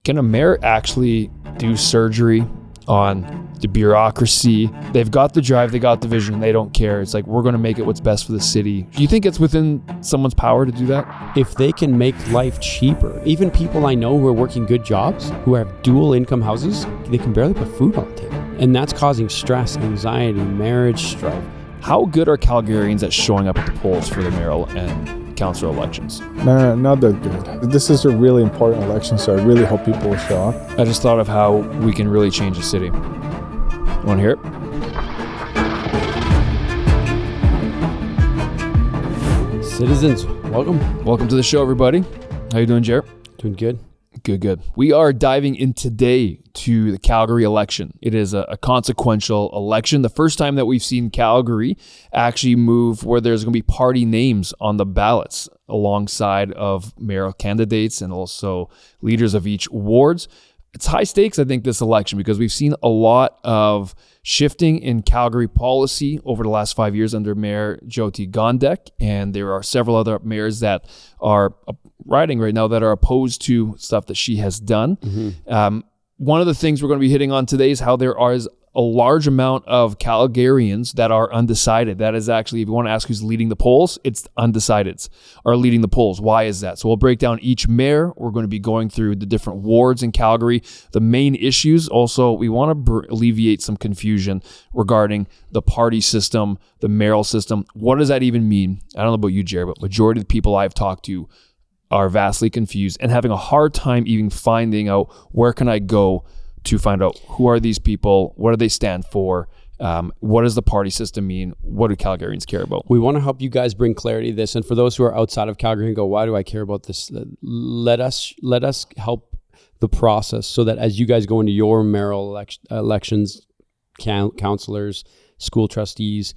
can a mayor actually do surgery on the bureaucracy? They've got the drive, they got the vision, they don't care. It's like, we're going to make it what's best for the city. Do you think it's within someone's power to do that? If they can make life cheaper, even people I know who are working good jobs, who have dual income houses, they can barely put food on the table. And that's causing stress, anxiety, marriage strife. How good are Calgarians at showing up at the polls for the mayoral and council elections? No, not that good. This is a really important election, so I really hope people will show up. I just thought of how we can really change the city. Want to hear it? Citizens, welcome. Welcome to the show, everybody. How you doing, Jared? Doing good. Good. We are diving in today to the Calgary election. It is a consequential election. The first time that we've seen Calgary actually move where there's going to be party names on the ballots alongside of mayoral candidates and also leaders of each wards. It's high stakes, I think, this election, because we've seen a lot of shifting in Calgary policy over the last 5 years under Mayor Jyoti Gondek, and there are several other mayors that are riding right now that are opposed to stuff that she has done. Mm-hmm. One of the things we're going to be hitting on today is how there is a large amount of Calgarians that are undecided. That is actually, if you want to ask who's leading the polls, it's undecideds are leading the polls. Why is that? So we'll break down each mayor. We're going to be going through the different wards in Calgary, the main issues. Also, we want to alleviate some confusion regarding the party system, the mayoral system. What does that even mean? I don't know about you, Jared, but majority of the people I've talked to are vastly confused and having a hard time even finding out where can I go to find out who are these people, what do they stand for, what does the party system mean, what do Calgarians care about? We want to help you guys bring clarity to this, and for those who are outside of Calgary and go, why do I care about this? Let us help the process so that as you guys go into your mayoral elections, councillors, school trustees,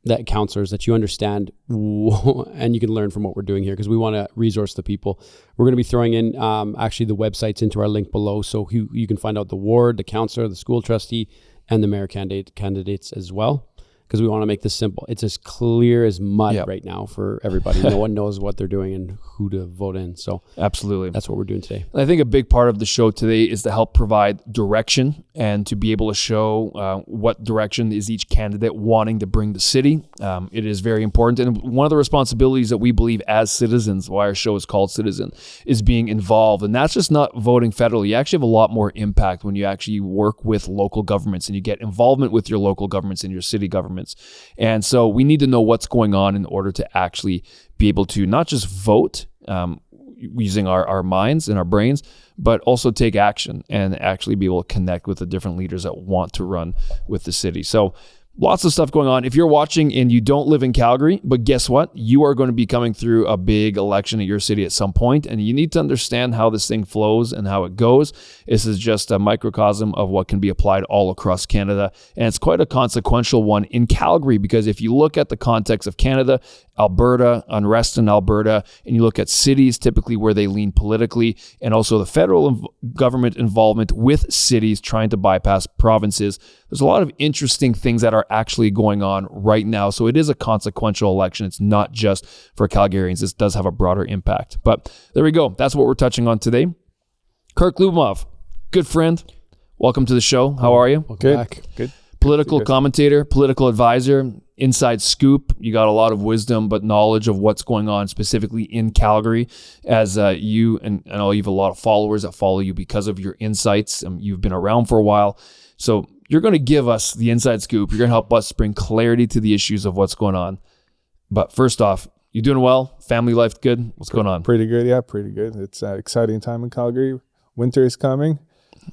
that counselors, that you understand and you can learn from what we're doing here, because we want to resource the people. We're going to be throwing in actually the websites into our link below, so you can find out the ward, the counselor, the school trustee, and the mayor candidates as well, because we want to make this simple. It's as clear as mud right now for everybody. No one knows what they're doing and who to vote in. So absolutely, that's what we're doing today. I think a big part of the show today is to help provide direction and to be able to show what direction is each candidate wanting to bring the city. It is very important. And one of the responsibilities that we believe as citizens, why our show is called Citizen, is being involved. And that's just not voting federally. You actually have a lot more impact when you actually work with local governments and you get involvement with your local governments and your city governments. And so we need to know what's going on in order to actually be able to not just vote using our minds and our brains, but also take action and actually be able to connect with the different leaders that want to run with the city. So lots of stuff going on. If you're watching and you don't live in Calgary, but guess what? You are going to be coming through a big election at your city at some point, and you need to understand how this thing flows and how it goes. This is just a microcosm of what can be applied all across Canada, and it's quite a consequential one in Calgary, because if you look at the context of Canada, Alberta, unrest in Alberta, and you look at cities typically where they lean politically, and also the federal government involvement with cities trying to bypass provinces, there's a lot of interesting things that are actually going on right now. So it is a consequential election. It's not just for Calgarians. This does have a broader impact. But there we go. That's what we're touching on today. Kirk Lubimov, good friend. Welcome to the show. How are you? Welcome back. Good. Political commentator, political advisor, inside scoop. You got a lot of wisdom, but knowledge of what's going on specifically in Calgary, as you, and I know you have a lot of followers that follow you because of your insights. You've been around for a while. So you're going to give us the inside scoop. You're going to help us bring clarity to the issues of what's going on. But first off, you doing well? Family life good? What's going on? Pretty good. Yeah, pretty good. It's an exciting time in Calgary. Winter is coming.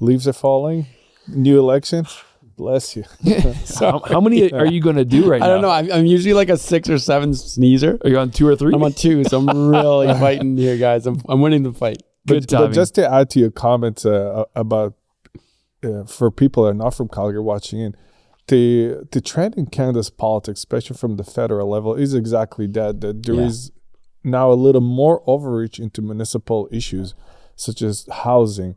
Leaves are falling. New election. Bless you. So how many are you going to do right now? I don't know. I'm usually like a 6 or 7 sneezer. Are you on 2 or 3? I'm on 2, so I'm really fighting here, guys. I'm winning the fight. Good timing. But just to add to your comments about for people that are not from Calgary watching in, the trend in Canada's politics, especially from the federal level, is exactly that there is now a little more overreach into municipal issues, such as housing.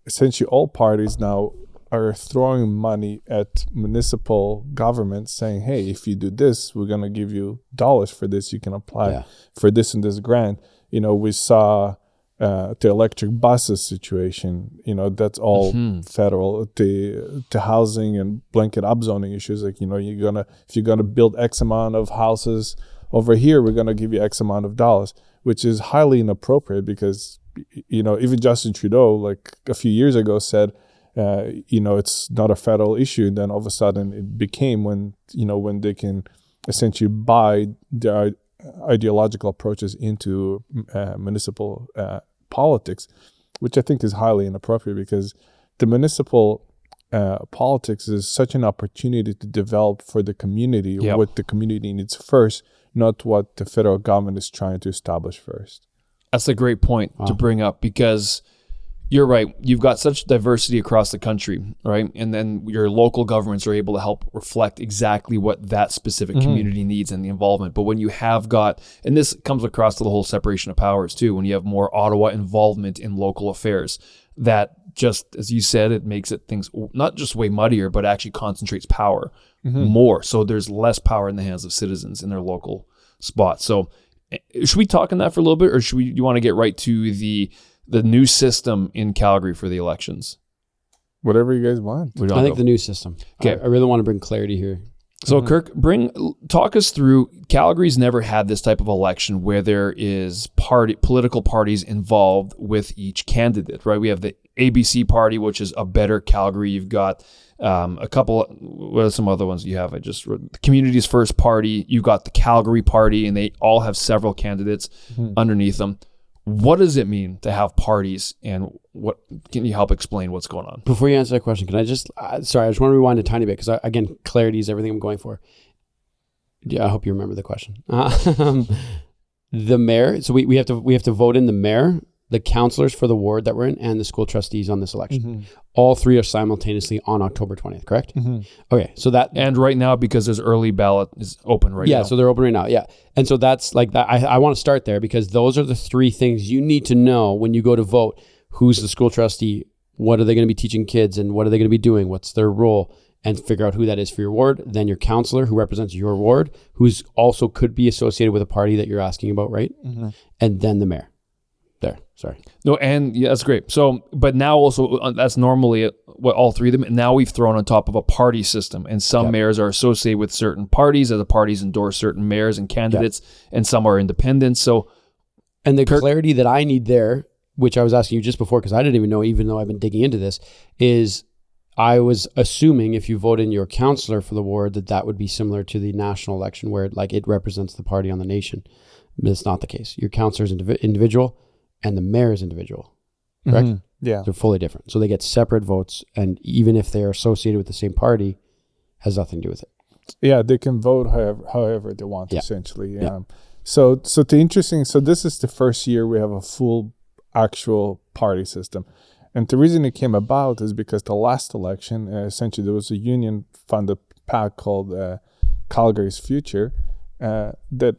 Essentially, all parties now are throwing money at municipal governments saying, hey, if you do this, we're going to give you dollars for this. You can apply for this and this grant. You know, we saw to electric buses situation, that's all federal. To housing and blanket upzoning issues, like if you're gonna build X amount of houses over here, we're gonna give you X amount of dollars, which is highly inappropriate because even Justin Trudeau, like a few years ago, said it's not a federal issue, and then all of a sudden it became when they can essentially buy their ideological approaches into municipal politics, which I think is highly inappropriate because the municipal politics is such an opportunity to develop for the community what the community needs first, not what the federal government is trying to establish first. That's a great point to bring up because you're right. You've got such diversity across the country, right? And then your local governments are able to help reflect exactly what that specific community needs and the involvement. But when you have got, and this comes across to the whole separation of powers too, when you have more Ottawa involvement in local affairs, that just, as you said, it makes things not just way muddier, but actually concentrates power more. So there's less power in the hands of citizens in their local spots. So should we talk on that for a little bit, or you want to get right to the new system in Calgary for the elections? Whatever you guys want. I think the new system. Okay. I really want to bring clarity here. So Kirk, talk us through, Calgary's never had this type of election where there is political parties involved with each candidate, right? We have the ABC party, which is a better Calgary. You've got a couple, what are some other ones you have? I just wrote the Communities First Party. You've got the Calgary Party, and they all have several candidates underneath them. What does it mean to have parties, and what can you help explain what's going on? Before you answer that question, can I just, I just want to rewind a tiny bit because, again, clarity is everything I'm going for. Yeah, I hope you remember the question. The mayor, so we have to vote in the mayor, the councillors for the ward that we're in, and the school trustees on this election. All three are simultaneously on October 20th, correct? Okay, so that... And right now, because there's early ballot is open right now. Yeah, so they're open right now, yeah. And so that's like that. I want to start there because those are the three things you need to know when you go to vote. Who's the school trustee? What are they going to be teaching kids? And what are they going to be doing? What's their role? And figure out who that is for your ward. Then your councillor who represents your ward, who's also could be associated with a party that you're asking about, right? And then the mayor. There, sorry. No, and yeah, that's great. So, but now also that's normally what all three of them. And now we've thrown on top of a party system, and some mayors are associated with certain parties, as the parties endorse certain mayors and candidates, and some are independent. So, and the clarity that I need there, which I was asking you just before, because I didn't even though I've been digging into this, is I was assuming if you vote in your councillor for the ward, that would be similar to the national election, where it represents the party on the nation. But it's not the case. Your councillor is individual. And the mayor is individual, correct? Yeah. They're fully different. So they get separate votes, and even if they're associated with the same party, has nothing to do with it. Yeah, they can vote however they want, essentially. So this is the first year we have a full actual party system. And the reason it came about is because the last election, essentially there was a union-funded PAC called Calgary's Future that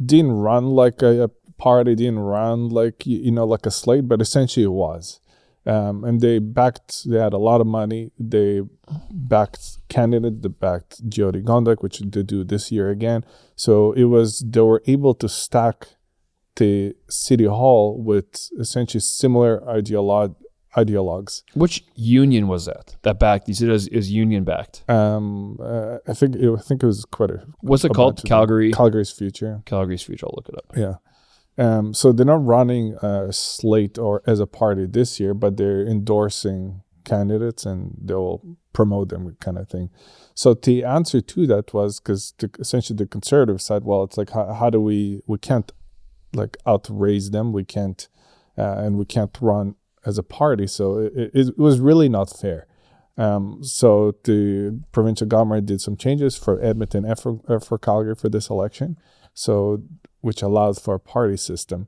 didn't run like a party, didn't run like like a slate, but essentially it was, and they had a lot of money. They backed candidates, they backed Jyoti Gondak, which they do this year again. So they were able to stack the city hall with essentially similar ideologues. Which union was that backed? You said it was union backed. I think it was quite a. What's it called? Calgary's Future. Calgary's Future. I'll look it up. Yeah. So they're not running a slate or as a party this year, but they're endorsing candidates and they'll promote them, kind of thing. So the answer to that was because essentially the conservative side, well, it's like how do we can't like outraise them, we can't and we can't run as a party, so it was really not fair. So the provincial government did some changes for Edmonton and for Calgary for this election, so which allows for a party system.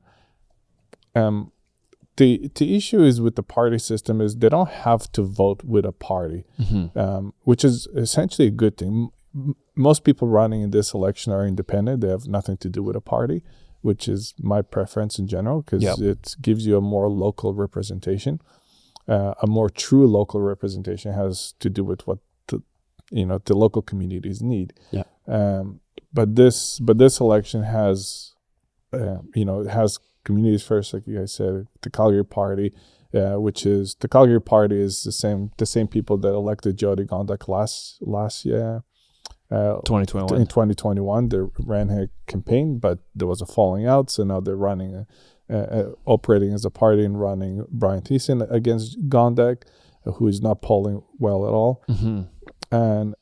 The issue is with the party system is they don't have to vote with a party, which is essentially a good thing. Most people running in this election are independent. They have nothing to do with a party, which is my preference in general because it gives you a more local representation. A more true local representation has to do with what the local communities need. But this election has, it has Communities First, like you guys said, the Calgary Party, which is the Calgary Party is the same people that elected Jody Gondek last year. 2021. In 2021, they ran a campaign, but there was a falling out. So now they're running, operating as a party and running Brian Thiessen against Gondek, who is not polling well at all, and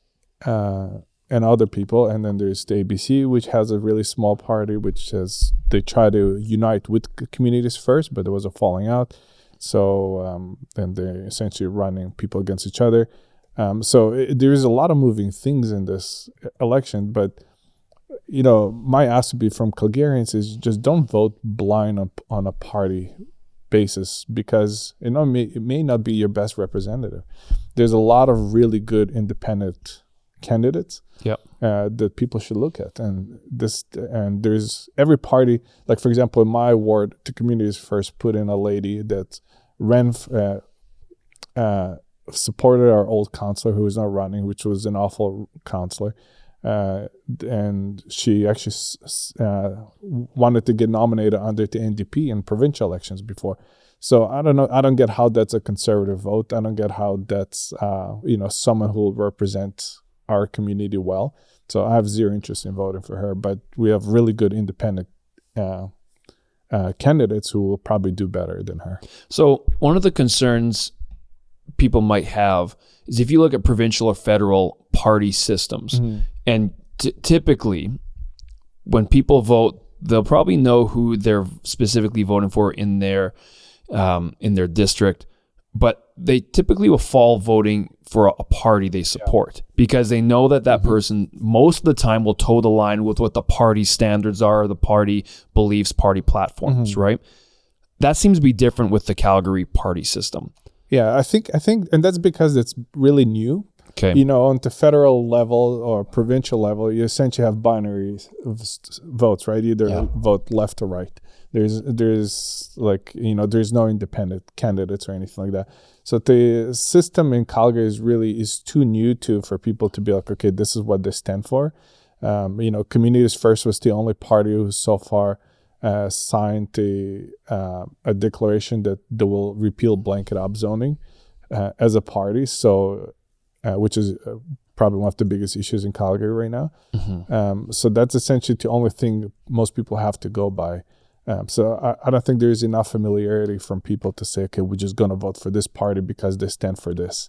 other people. And then there's the ABC, which has a really small party, which says they try to unite with Communities First, but there was a falling out. So then they're essentially running people against each other. So there is a lot of moving things in this election, but my ask to be from Calgarians is just don't vote blind on a party basis, because it may not be your best representative. There's a lot of really good independent candidates that people should look at, and there's every party. Like for example, in my ward, the Communities First put in a lady that ran. Supported our old councillor who was not running, which was an awful councillor, and she actually wanted to get nominated under the NDP in provincial elections before. So I don't know. I don't get how that's a conservative vote. I don't get how that's someone who will represent our community well. So I have zero interest in voting for her. But we have really good independent candidates who will probably do better than her. So one of the concerns people might have is if you look at provincial or federal party systems, and typically when people vote, they'll probably know who they're specifically voting for in their district, but they typically will fall voting for a party they support because they know that person most of the time will toe the line with what the party standards are, the party beliefs, party platforms, right? That seems to be different with the Calgary party system. Yeah, I think, and that's because it's really new. Okay. On the federal level or provincial level, you essentially have binary votes, right? Either vote left or right. There's there's no independent candidates or anything like that. So the system in Calgary is too new for people to be like, okay, this is what they stand for. Communities First was the only party who so far signed a declaration that they will repeal blanket upzoning as a party. So, which is probably one of the biggest issues in Calgary right now. So that's essentially the only thing most people have to go by. So I don't think there's enough familiarity from people to say, okay, we're just going to vote for this party because they stand for this.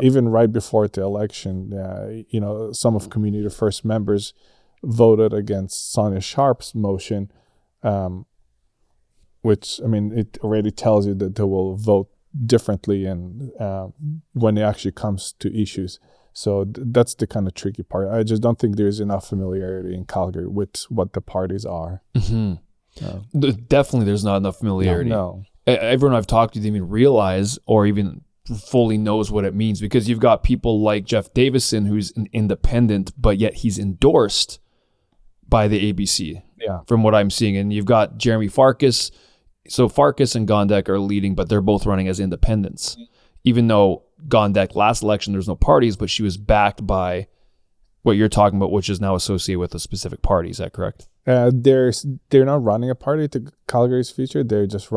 Even right before the election, some of Community First members voted against Sonia Sharp's motion, which, it already tells you that they will vote differently and when it actually comes to issues. So that's the kind of tricky part. I just don't think there's enough familiarity in Calgary with what the parties are. Definitely there's not enough familiarity. No. Everyone I've talked to didn't even realize or even fully knows what it means, because you've got people like Jeff Davison, who's an independent, but yet he's endorsed by the ABC. From what I'm seeing. And you've got Jeremy Farkas. So Farkas and Gondek are leading, but they're both running as independents. Even though Gondek last election, there's no parties, but she was backed by what you're talking about, which is now associated with a specific party. Is that correct? They're not running a party to Calgary's future. They're just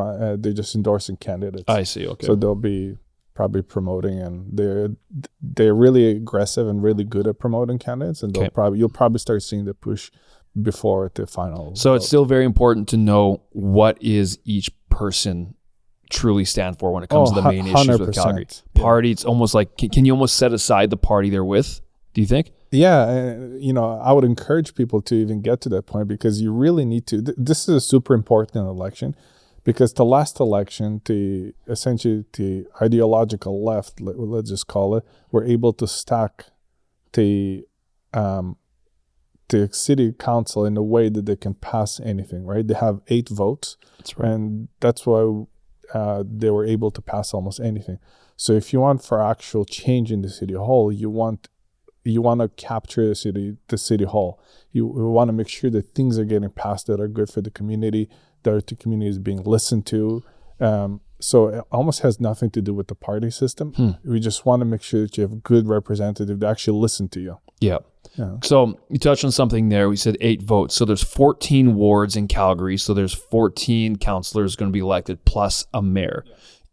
endorsing candidates. I see. Okay. So they'll be probably promoting, and they're really aggressive and really good at promoting candidates, and you'll probably start seeing the push before the final. So it's still very important to know what is each person truly stand for when it comes to the main issues with Calgary. Party, it's almost like, can you almost set aside the party they're with, do you think? Yeah, I would encourage people to even get to that point, because you really need to. This is a super important election, because the last election, essentially the ideological left, let's just call it, were able to stack the city council in a way that they can pass anything, right? They have 8 votes. That's right. And that's why they were able to pass almost anything. So if you want for actual change in the city hall, you want to capture the city hall. You want to make sure that things are getting passed that are good for the community, that the community is being listened to. So it almost has nothing to do with the party system. We just want to make sure that you have good representatives that actually listen to you. Yeah. Yeah. So you touched on something there. We said 8 votes. So there's 14 wards in Calgary. So there's 14 councillors going to be elected plus a mayor.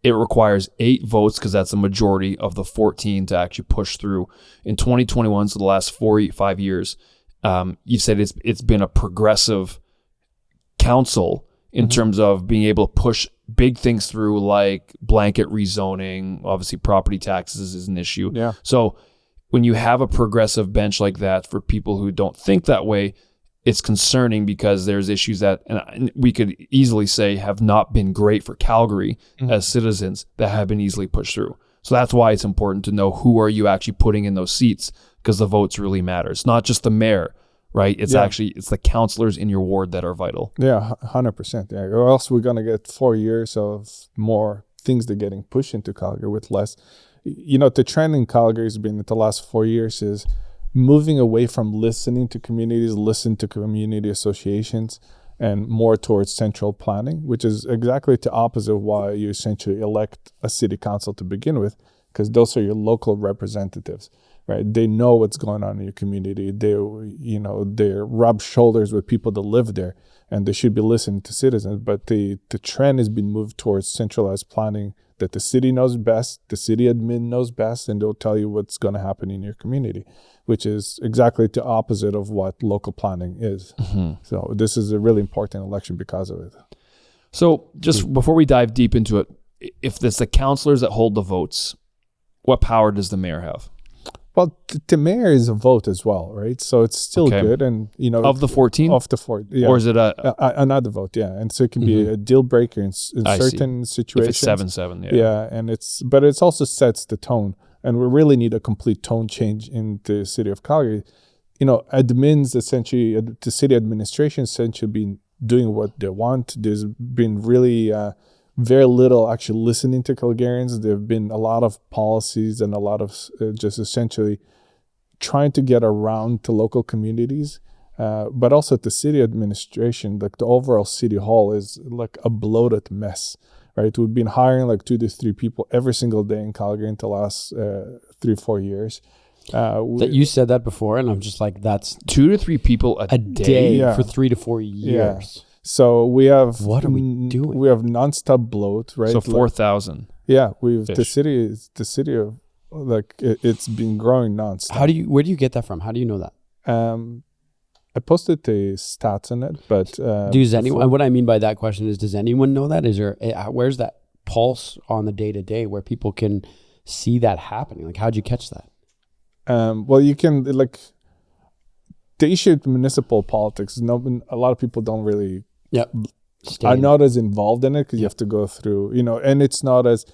It requires 8 votes because that's the majority of the 14 to actually push through. In 2021, so the last 5 years, you said it's been a progressive council in terms of being able to push big things through, like blanket rezoning. Obviously, property taxes is an issue. Yeah. So when you have a progressive bench like that, for people who don't think that way, it's concerning because there's issues that, and we could easily say, have not been great for Calgary as citizens that have been easily pushed through. So that's why it's important to know who are you actually putting in those seats, because the votes really matter. It's not just the mayor, right? It's it's the councillors in your ward that are vital. Yeah, 100%. Yeah. Or else we're going to get 4 years of more things that are getting pushed into Calgary with less. The trend in Calgary has been in the last 4 years is moving away from listening to communities, listen to community associations, and more towards central planning, which is exactly the opposite of why you essentially elect a city council to begin with, because those are your local representatives, right? They know what's going on in your community. They rub shoulders with people that live there, and they should be listening to citizens. But the trend has been moved towards centralized planning, that the city knows best, the city admin knows best, and they'll tell you what's going to happen in your community, which is exactly the opposite of what local planning is. So this is a really important election because of it. So just before we dive deep into it, if it's the councillors that hold the votes, what power does the mayor have? Well, the mayor is a vote as well, right? So it's still good, and of the 14, of the 4, yeah. Or is it another vote? Yeah, and so it can be a deal breaker in certain situations. If it's 7-7, yeah, and but it also sets the tone, and we really need a complete tone change in the city of Calgary. Admins essentially, the city administration essentially been doing what they want. There's been really very little actually listening to Calgarians. There have been a lot of policies and a lot of just essentially trying to get around to local communities. But also the city administration, like the overall city hall is like a bloated mess, right? We've been hiring like 2 to 3 people every single day in Calgary in the last 3-4 years. That you said that before, and I'm just like, that's 2 to 3 people a day for 3 to 4 years. Yeah. So we have, what are we doing? We have nonstop bloat, right? So 4,000. Yeah, we've fish. the city of like it's been growing nonstop. Where do you get that from? How do you know that? I posted the stats on it, but does anyone? What I mean by that question is, does anyone know that? Is there where's that pulse on the day to day where people can see that happening? Like, how'd you catch that? Well, you can like the issue with municipal politics. A lot of people don't really. Are not as involved in it because you have to go through, and it's not as,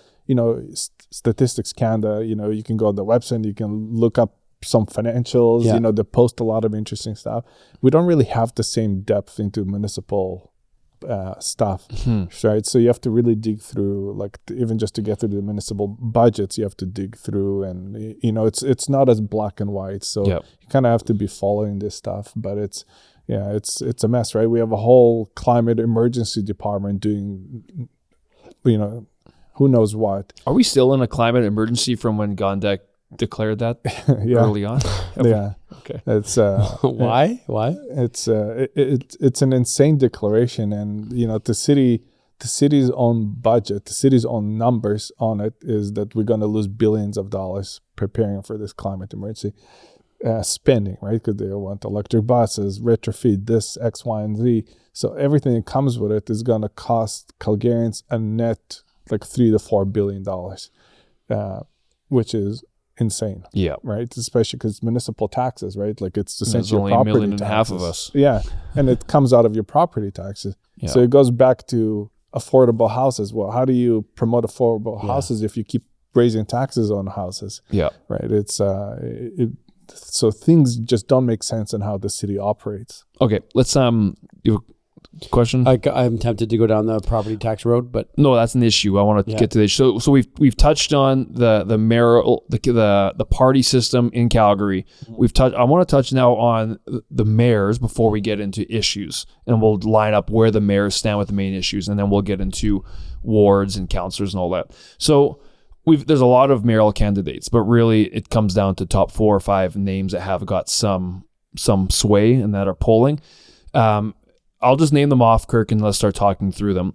Statistics Canada, you can go on the website, you can look up some financials, they post a lot of interesting stuff. We don't really have the same depth into municipal stuff, right? So you have to really dig through, like even just to get through the municipal budgets, you have to dig through, and it's not as black and white. So you kind of have to be following this stuff, but it's a mess, right? We have a whole climate emergency department doing, who knows what. Are we still in a climate emergency from when Gondek declared that early on? Yeah. Okay. It's why? It's an insane declaration, and the city's own budget, the city's own numbers on it is that we're going to lose billions of dollars preparing for this climate emergency. Spending, right? Because they want electric buses, retrofit this, X, Y, and Z. So everything that comes with it is going to cost Calgarians a net like $3 to $4 billion, which is insane. Yeah. Right. Especially because municipal taxes, right? Like it's essentially only property 1.5 million of us. Yeah, and it comes out of your property taxes. Yeah. So it goes back to affordable houses. Well, how do you promote affordable houses if you keep raising taxes on houses? Yeah. Right. It's so things just don't make sense in how the city operates. Okay, let's you have a question? I'm tempted to go down the property tax road, but no, that's an issue. I want to get to this. So we've touched on the mayoral, the party system in Calgary. I want to touch now on the mayors before we get into issues, and we'll line up where the mayors stand with the main issues, and then we'll get into wards and councillors and all that. So there's a lot of mayoral candidates, but really it comes down to top 4 or 5 names that have got some sway and that are polling. I'll just name them off, Kirk, and let's start talking through them.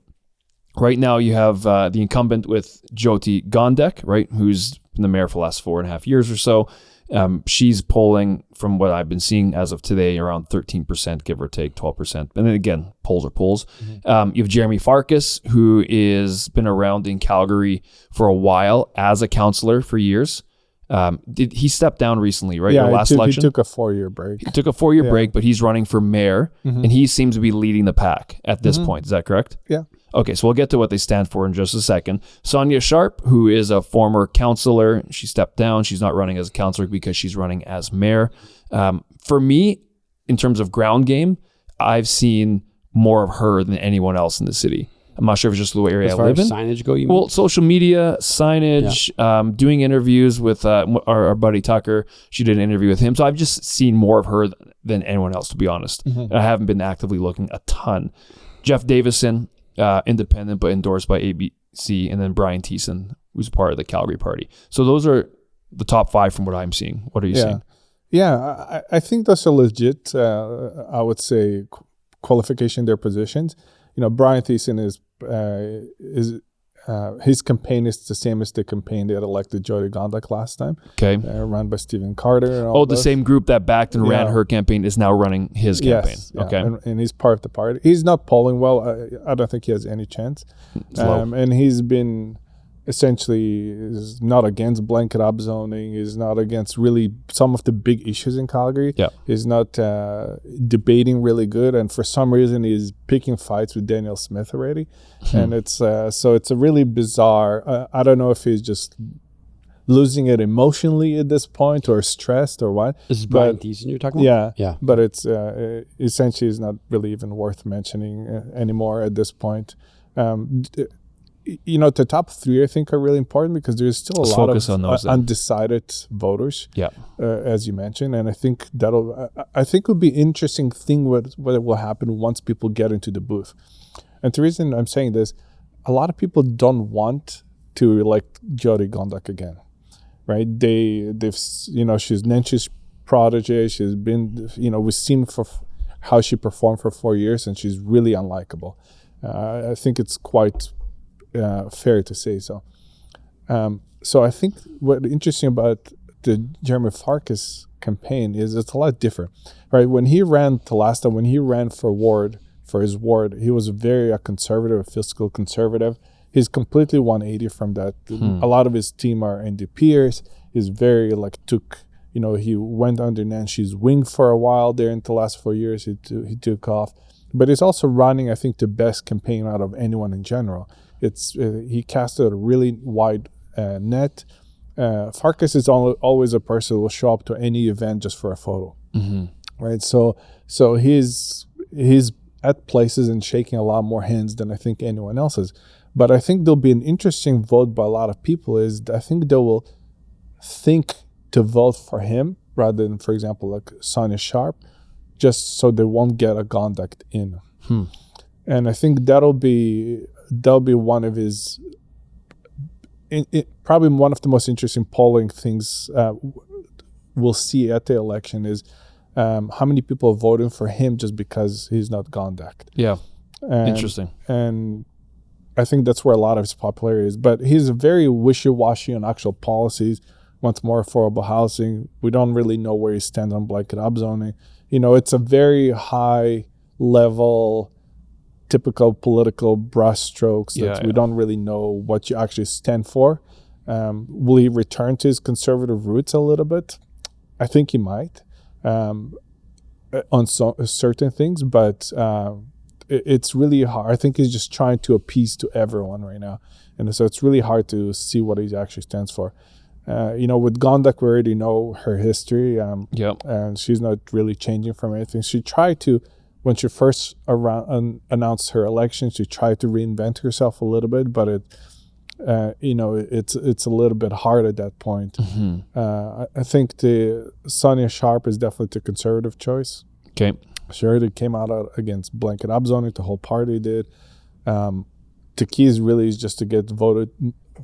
Right now, you have the incumbent with Jyoti Gondek, right, who's been the mayor for the last 4.5 years or so. She's polling, from what I've been seeing as of today, around 13%, give or take 12%. And then again, polls are polls. Mm-hmm. You have Jeremy Farkas, who is been around in Calgary for a while as a councillor for years. He stepped down recently, right? Yeah, last election. He took a 4-year break. He took a 4-year break, but he's running for mayor, and he seems to be leading the pack at this point. Is that correct? Yeah. Okay, so we'll get to what they stand for in just a second. Sonia Sharp, who is a former councillor, she stepped down. She's not running as a councillor because she's running as mayor. For me, in terms of ground game, I've seen more of her than anyone else in the city. I'm not sure if it's just the area I live in. As far as signage go, you mean? Well, social media, signage, doing interviews with our buddy Tucker. She did an interview with him. So I've just seen more of her than anyone else, to be honest. Mm-hmm. I haven't been actively looking a ton. Jeff Davison, independent but endorsed by ABC, and then Brian Thiessen, who's part of the Calgary party. So those are the top 5 from what I'm seeing. What are you seeing? Yeah, I think those are legit, I would say, qualification their positions. You know, Brian Thiessen is his campaign is the same as the campaign that elected Jyoti Gondek last time. Okay. Run by Stephen Carter. And the same group that backed and ran her campaign is now running his campaign. Yes, yeah. Okay. And he's part of the party. He's not polling well. I don't think he has any chance. And he's been essentially is not against blanket upzoning, is not against really some of the big issues in Calgary. Yeah. Is not debating really good, and for some reason he's picking fights with Daniel Smith already. And it's so it's a really bizarre. I don't know if he's just losing it emotionally at this point or stressed or what. This is Brian Thiessen you're talking about? Yeah. But it's essentially is not really even worth mentioning anymore at this point. You know, the top 3 I think are really important because there's still a lot of undecided voters. Yeah, as you mentioned, and I think it'll be interesting thing what will happen once people get into the booth. And the reason I'm saying this, a lot of people don't want to elect Jyoti Gondek again, right? They've she's Nenchi's protege. She's been we've seen for how she performed for 4 years, and she's really unlikable. I think it's quite fair to say so. So I think what's interesting about the Jeremy Farkas campaign is it's a lot different, right? When he ran for his ward, he was a conservative, fiscal conservative. He's completely 180 from that. A lot of his team are NDPers. He's very he went under Nancy's wing for a while there in the last 4 years. He took off, but he's also running, I think, the best campaign out of anyone in general. He casted a really wide net. Farkas is always a person who will show up to any event just for a photo, right? So he's at places and shaking a lot more hands than I think anyone else is. But I think there'll be an interesting vote by a lot of people. I think they will think to vote for him rather than, for example, like Sonia Sharp, just so they won't get a Gondek in. And I think that'll be one of his, probably one of the most interesting polling things we'll see at the election is how many people are voting for him just because he's not Gondek. Yeah, interesting. And I think that's where a lot of his popularity is. But he's very wishy-washy on actual policies, wants more affordable housing. We don't really know where he stands on blanket upzoning. It's a very high level, typical political brushstrokes that we don't really know what you actually stand for. Will he return to his conservative roots a little bit? I think he might on certain things, but it's really hard. I think he's just trying to appease to everyone right now. And so it's really hard to see what he actually stands for. With Gondek, we already know her history. And she's not really changing from anything. She tried to, when she first announced her election, she tried to reinvent herself a little bit, but it's a little bit hard at that point. I think the Sonia Sharp is definitely the conservative choice. Okay. She already came out against blanket upzoning. The whole party did. The key is really just to get voted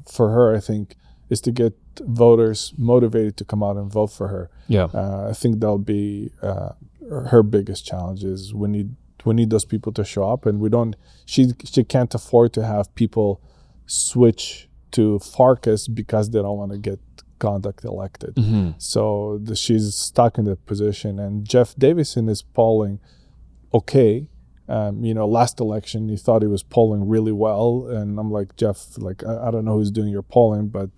for her, I think, is to get voters motivated to come out and vote for her. Yeah. I think that'll be her biggest challenge. Is we need those people to show up, and she can't afford to have people switch to Farkas because they don't want to get conduct elected. So she's stuck in that position. And Jeff Davison is polling okay. Last election, he thought he was polling really well. And I'm like, Jeff, like, I don't know who's doing your polling, but,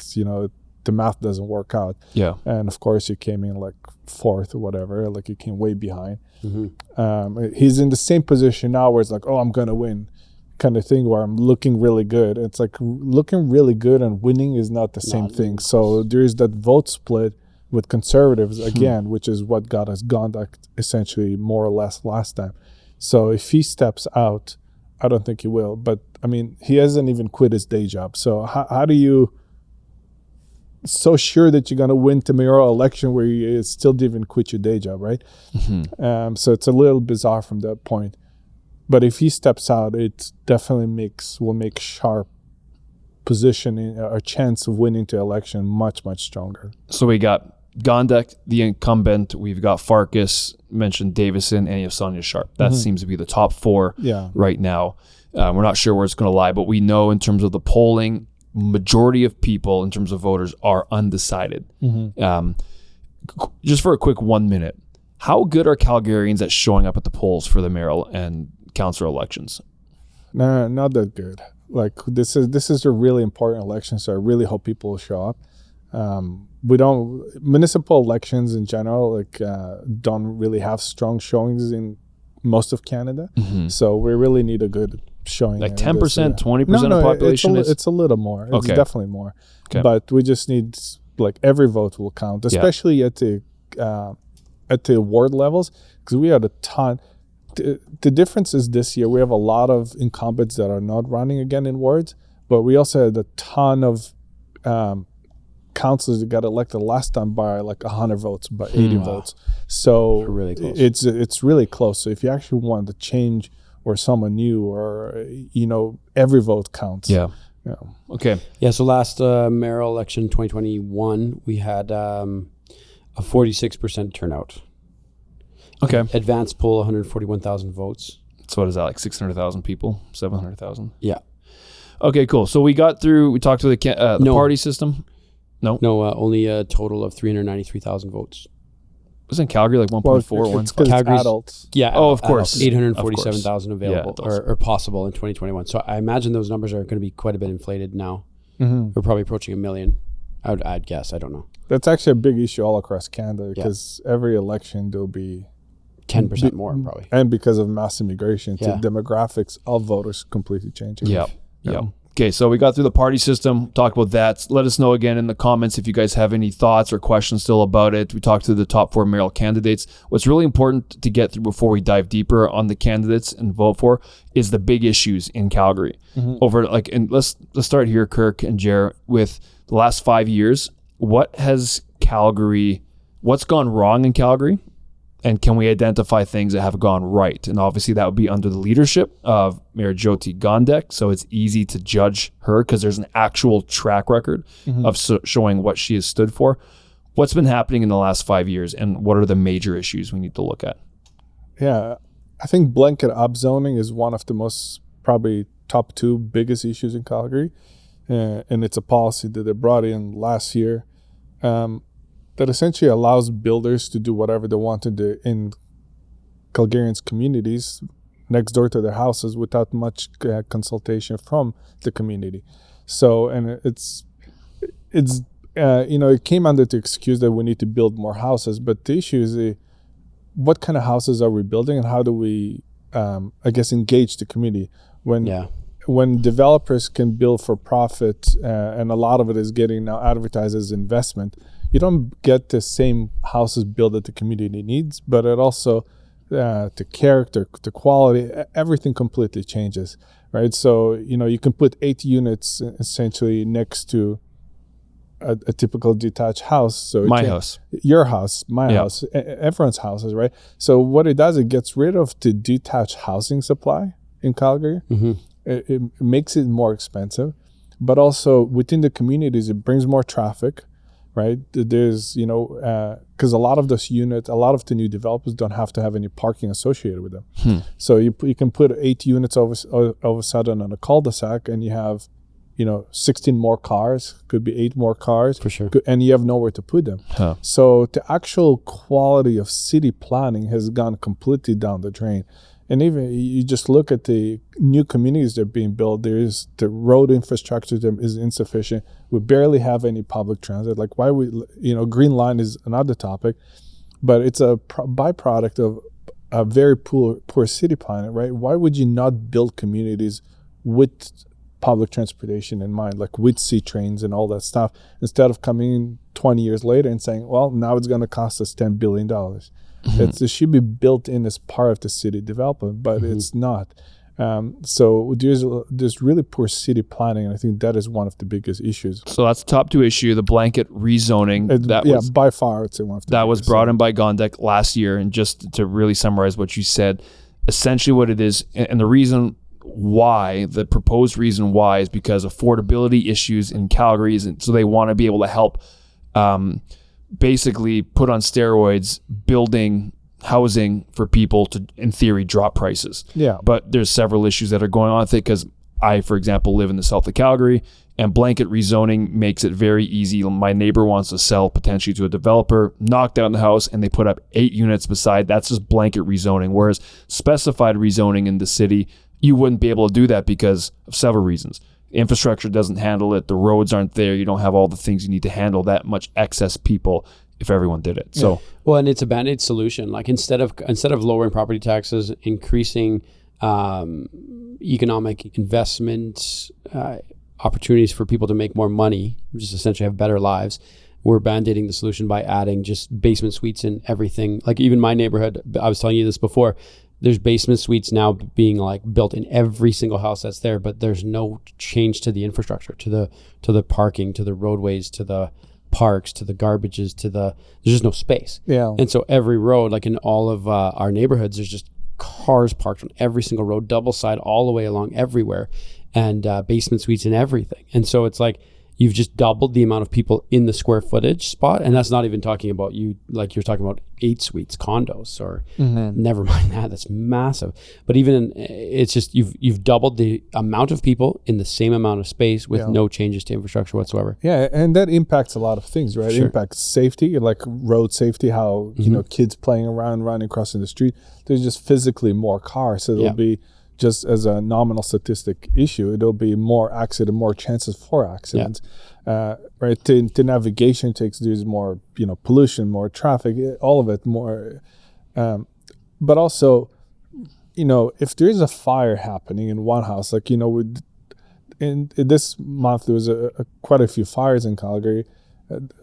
the math doesn't work out. Yeah. And of course, he came in like fourth or whatever, like he came way behind. He's in the same position now where it's like, oh, I'm going to win kind of thing, where I'm looking really good. It's like looking really good and winning is not the same thing. So there is that vote split with conservatives again, which is what got us conduct essentially more or less last time. So if he steps out, I don't think he will. But I mean, he hasn't even quit his day job. So how do you so sure that you're going to win the mayoral election where you still didn't quit your day job, right? So it's a little bizarre from that point. But if he steps out, it definitely will make Sharp positioning our chance of winning the election much, much stronger. So we got Gondek, the incumbent. We've got Farkas, mentioned Davison, and you have Sonia Sharp. That seems to be the top four right now. We're not sure where it's going to lie, but we know in terms of the polling, majority of people in terms of voters are undecided. Just for a quick 1 minute, how good are Calgarians at showing up at the polls for the mayoral and council elections? No, not that good. Like this is a really important election, so I really hope people will show up. Municipal elections in general don't really have strong showings in most of Canada, so we really need a good showing. Like 10%, 20% of population. It's a little more. It's definitely more. Okay. But we just need every vote will count, especially at the ward levels, because we had a ton. The difference is this year we have a lot of incumbents that are not running again in wards, but we also had a ton of councillors that got elected last time by 100 votes, by 80 votes. So really close. It's really close. So if you actually want to change or someone new, or every vote counts. Yeah. Okay. Yeah. So last mayoral election 2021, we had a 46% turnout. Okay. Advanced poll, 141,000 votes. So what is that, like 600,000 people? 700,000? Yeah. Okay, cool. So we talked through the party system. No, only a total of 393,000 votes. Wasn't Calgary like 1.4? It's Calgary's adults. Yeah. Oh, of course. 847,000 available or possible in 2021. So I imagine those numbers are going to be quite a bit inflated now. We're probably approaching 1 million. I'd guess. I don't know. That's actually a big issue all across Canada, because every election there'll be 10% more probably. And because of mass immigration, the demographics of voters completely changing. Yeah. Okay, so we got through the party system, talked about that. Let us know again in the comments if you guys have any thoughts or questions still about it. We talked through the top 4 mayoral candidates. What's really important to get through before we dive deeper on the candidates and vote for is the big issues in Calgary. And let's start here, Kirk and Jer, with the last 5 years. What's gone wrong in Calgary? And can we identify things that have gone right? And obviously that would be under the leadership of Mayor Jyoti Gondek. So it's easy to judge her because there's an actual track record of showing what she has stood for. What's been happening in the last 5 years, and what are the major issues we need to look at? Yeah, I think blanket upzoning is one of the most probably top 2 biggest issues in Calgary. And it's a policy that they brought in last year. That essentially allows builders to do whatever they want to do in Calgarians' communities next door to their houses without much consultation from the community. So, and it came under the excuse that we need to build more houses, but the issue is what kind of houses are we building, and how do we, engage the community when developers can build for profit, and a lot of it is getting now advertised as investment. You don't get the same houses built that the community needs, but it also, the character, the quality, everything completely changes, right? So, you can put 8 units essentially next to a typical detached house. So your house, my house, everyone's houses, right? So what it does, it gets rid of the detached housing supply in Calgary. It makes it more expensive. but also within the communities, it brings more traffic, right? There's, because a lot of those units, a lot of the new developers don't have to have any parking associated with them. So you can put 8 units all of a sudden on a cul-de-sac, and you have, 16 more cars, could be 8 more cars. For sure. And you have nowhere to put them. So the actual quality of city planning has gone completely down the drain. And even you just look at the new communities that are being built, the road infrastructure is insufficient. We barely have any public transit. Like Green Line is another topic, but it's a byproduct of a very poor city planning, right? Why would you not build communities with public transportation in mind, like with C-trains and all that stuff, instead of coming in 20 years later and saying, well, now it's going to cost us $10 billion. It should be built in as part of the city development, but it's not. So there's really poor city planning, and I think that is one of the biggest issues. So that's the top 2 issue, the blanket rezoning. By far, I'd say one of the that was brought in by Gondek last year. And just to really summarize what you said, essentially what it is, and the reason why, the proposed reason why, is because affordability issues in Calgary isn't, so they want to be able to help basically put on steroids building housing for people to, in theory, drop prices. Yeah. But there's several issues that are going on with it, because I, for example, live in the south of Calgary, and blanket rezoning makes it very easy. My neighbor wants to sell potentially to a developer, knock down the house, and they put up 8 units beside. That's just blanket rezoning. Whereas specified rezoning in the city, you wouldn't be able to do that because of several reasons. Infrastructure doesn't handle it. The roads aren't there. You don't have all the things you need to handle that much excess people if everyone did it. So, well, and it's a band-aid solution. Like instead of lowering property taxes, increasing economic investment opportunities for people to make more money, just essentially have better lives, we're band-aiding the solution by adding just basement suites and everything. Like even my neighborhood, I was telling you this before, there's basement suites now being like built in every single house that's there, but there's no change to the infrastructure, to the parking, to the roadways, to the parks, to the garbages, there's just no space. Yeah. And so every road, like in all of our neighborhoods, there's just cars parked on every single road, double side all the way along everywhere, and basement suites and everything. And so it's like you've just doubled the amount of people in the square footage spot. And that's not even talking about you're talking about 8 suites, condos, or never mind that. That's massive. But even it's just you've doubled the amount of people in the same amount of space with no changes to infrastructure whatsoever. Yeah, and that impacts a lot of things, right? Sure. It impacts safety, like road safety, how kids playing around, running, crossing the street. There's just physically more cars, so there'll be, just as a nominal statistic issue, it'll be more chances for accidents. Right? To navigation there's more, pollution, more traffic, all of it more. But also, if there is a fire happening in one house, like, in this month there was quite a few fires in Calgary.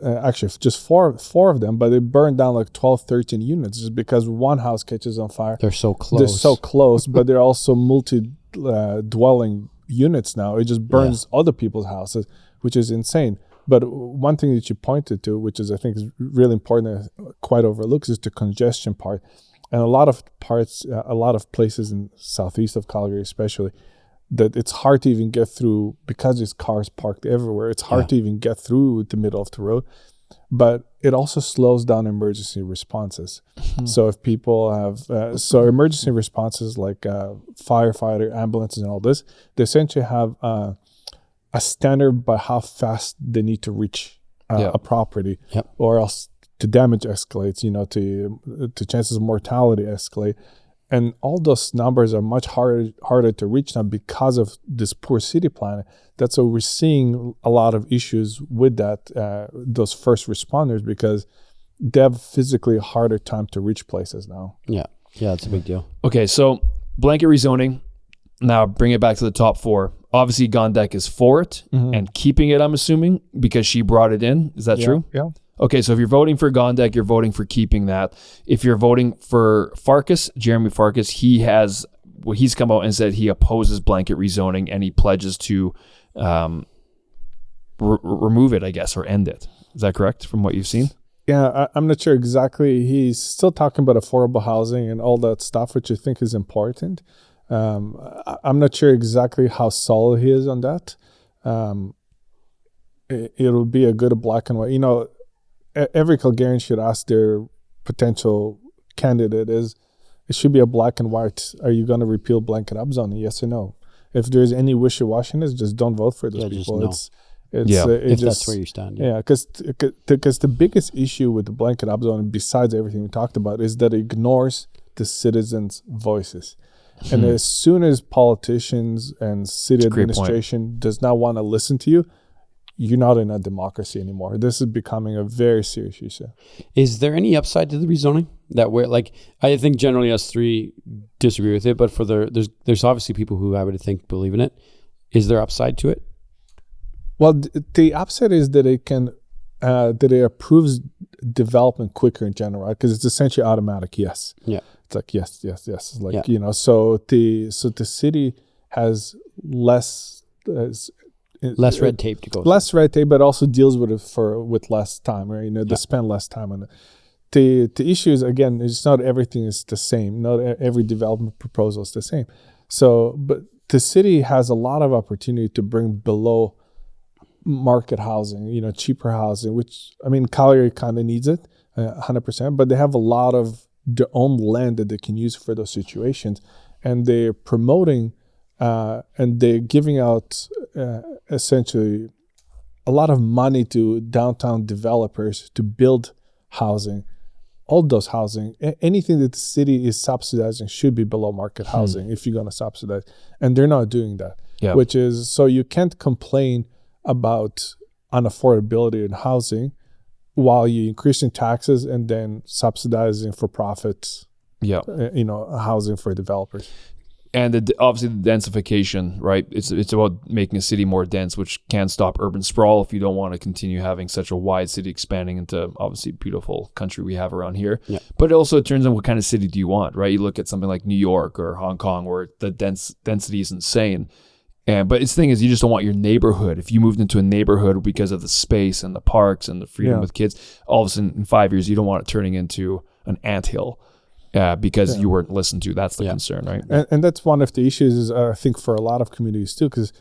Actually, just four of them, but they burned down like 12, 13 units just because one house catches on fire. They're so close. But they're also multi-dwelling units now. It just burns other people's houses, which is insane. But one thing that you pointed to, which is I think is really important and quite overlooked, is the congestion part. And a lot of places in southeast of Calgary especially, that it's hard to even get through because there's cars parked everywhere. It's hard to even get through the middle of the road. But it also slows down emergency responses. So if people have, emergency responses like firefighter, ambulances and all this, they essentially have a standard by how fast they need to reach a property, or else the damage escalates, to chances of mortality escalate. And all those numbers are much harder to reach now because of this poor city planning. That's why we're seeing a lot of issues with that, those first responders, because they have physically a harder time to reach places now. Yeah, it's a big deal. Okay, so blanket rezoning. Now bring it back to the top 4. Obviously, Gondek is for it and keeping it, I'm assuming, because she brought it in. Is that true? Yeah. Okay, so if you're voting for Gondek, you're voting for keeping that. If you're voting for Farkas, Jeremy Farkas, he's come out and said he opposes blanket rezoning and he pledges to remove it, I guess, or end it. Is that correct from what you've seen? Yeah, I'm not sure exactly. He's still talking about affordable housing and all that stuff, which I think is important. I'm not sure exactly how solid he is on that. it'll be a good black and white. You know, every Calgarian should ask their potential candidate it should be a black and white. Are you going to repeal blanket upzoning? Yes or no? If there's any wishy-washiness, just don't vote for those people. No. If that's where you stand. Yeah, because the biggest issue with the blanket upzoning, besides everything we talked about, is that it ignores the citizens' voices. And as soon as politicians and city administration does not want to listen to you, you're not in a democracy anymore. This is becoming a very serious issue. Is there any upside to the rezoning? That we're like, I think generally us three disagree with it, but for there's obviously people who I would think believe in it. Is there upside to it? Well, the upside is that it can that it approves development quicker in general, because it's essentially automatic. Yes. Yeah. It's like yes. It's like you know, so the city has less red tape to go. Less red tape, but also deals with it with less time, right? You know, they spend less time on it. The issue is, again, it's not everything is the same. Not every development proposal is the same. So, but the city has a lot of opportunity to bring below market housing, you know, cheaper housing, which, I mean, Calgary kind of needs it, 100%, but they have a lot of their own land that they can use for those situations. And they're promoting and they're giving out essentially a lot of money to downtown developers to build housing. All those housing, anything that the city is subsidizing should be below market housing if you're going to subsidize. And they're not doing that, which is, so you can't complain about unaffordability in housing while you're increasing taxes and then subsidizing for profit, you know, housing for developers. And obviously the densification, right? It's about making a city more dense, which can stop urban sprawl if you don't want to continue having such a wide city expanding into obviously beautiful country we have around here. Yeah. But also it turns on what kind of city do you want, right? You look at something like New York or Hong Kong where the density is insane. But the thing is, you just don't want your neighborhood. If you moved into a neighborhood because of the space and the parks and the freedom with kids, all of a sudden in 5 years, you don't want it turning into an anthill. Because you weren't listened to. That's the concern, right? And that's one of the issues, is, I think, for a lot of communities too, because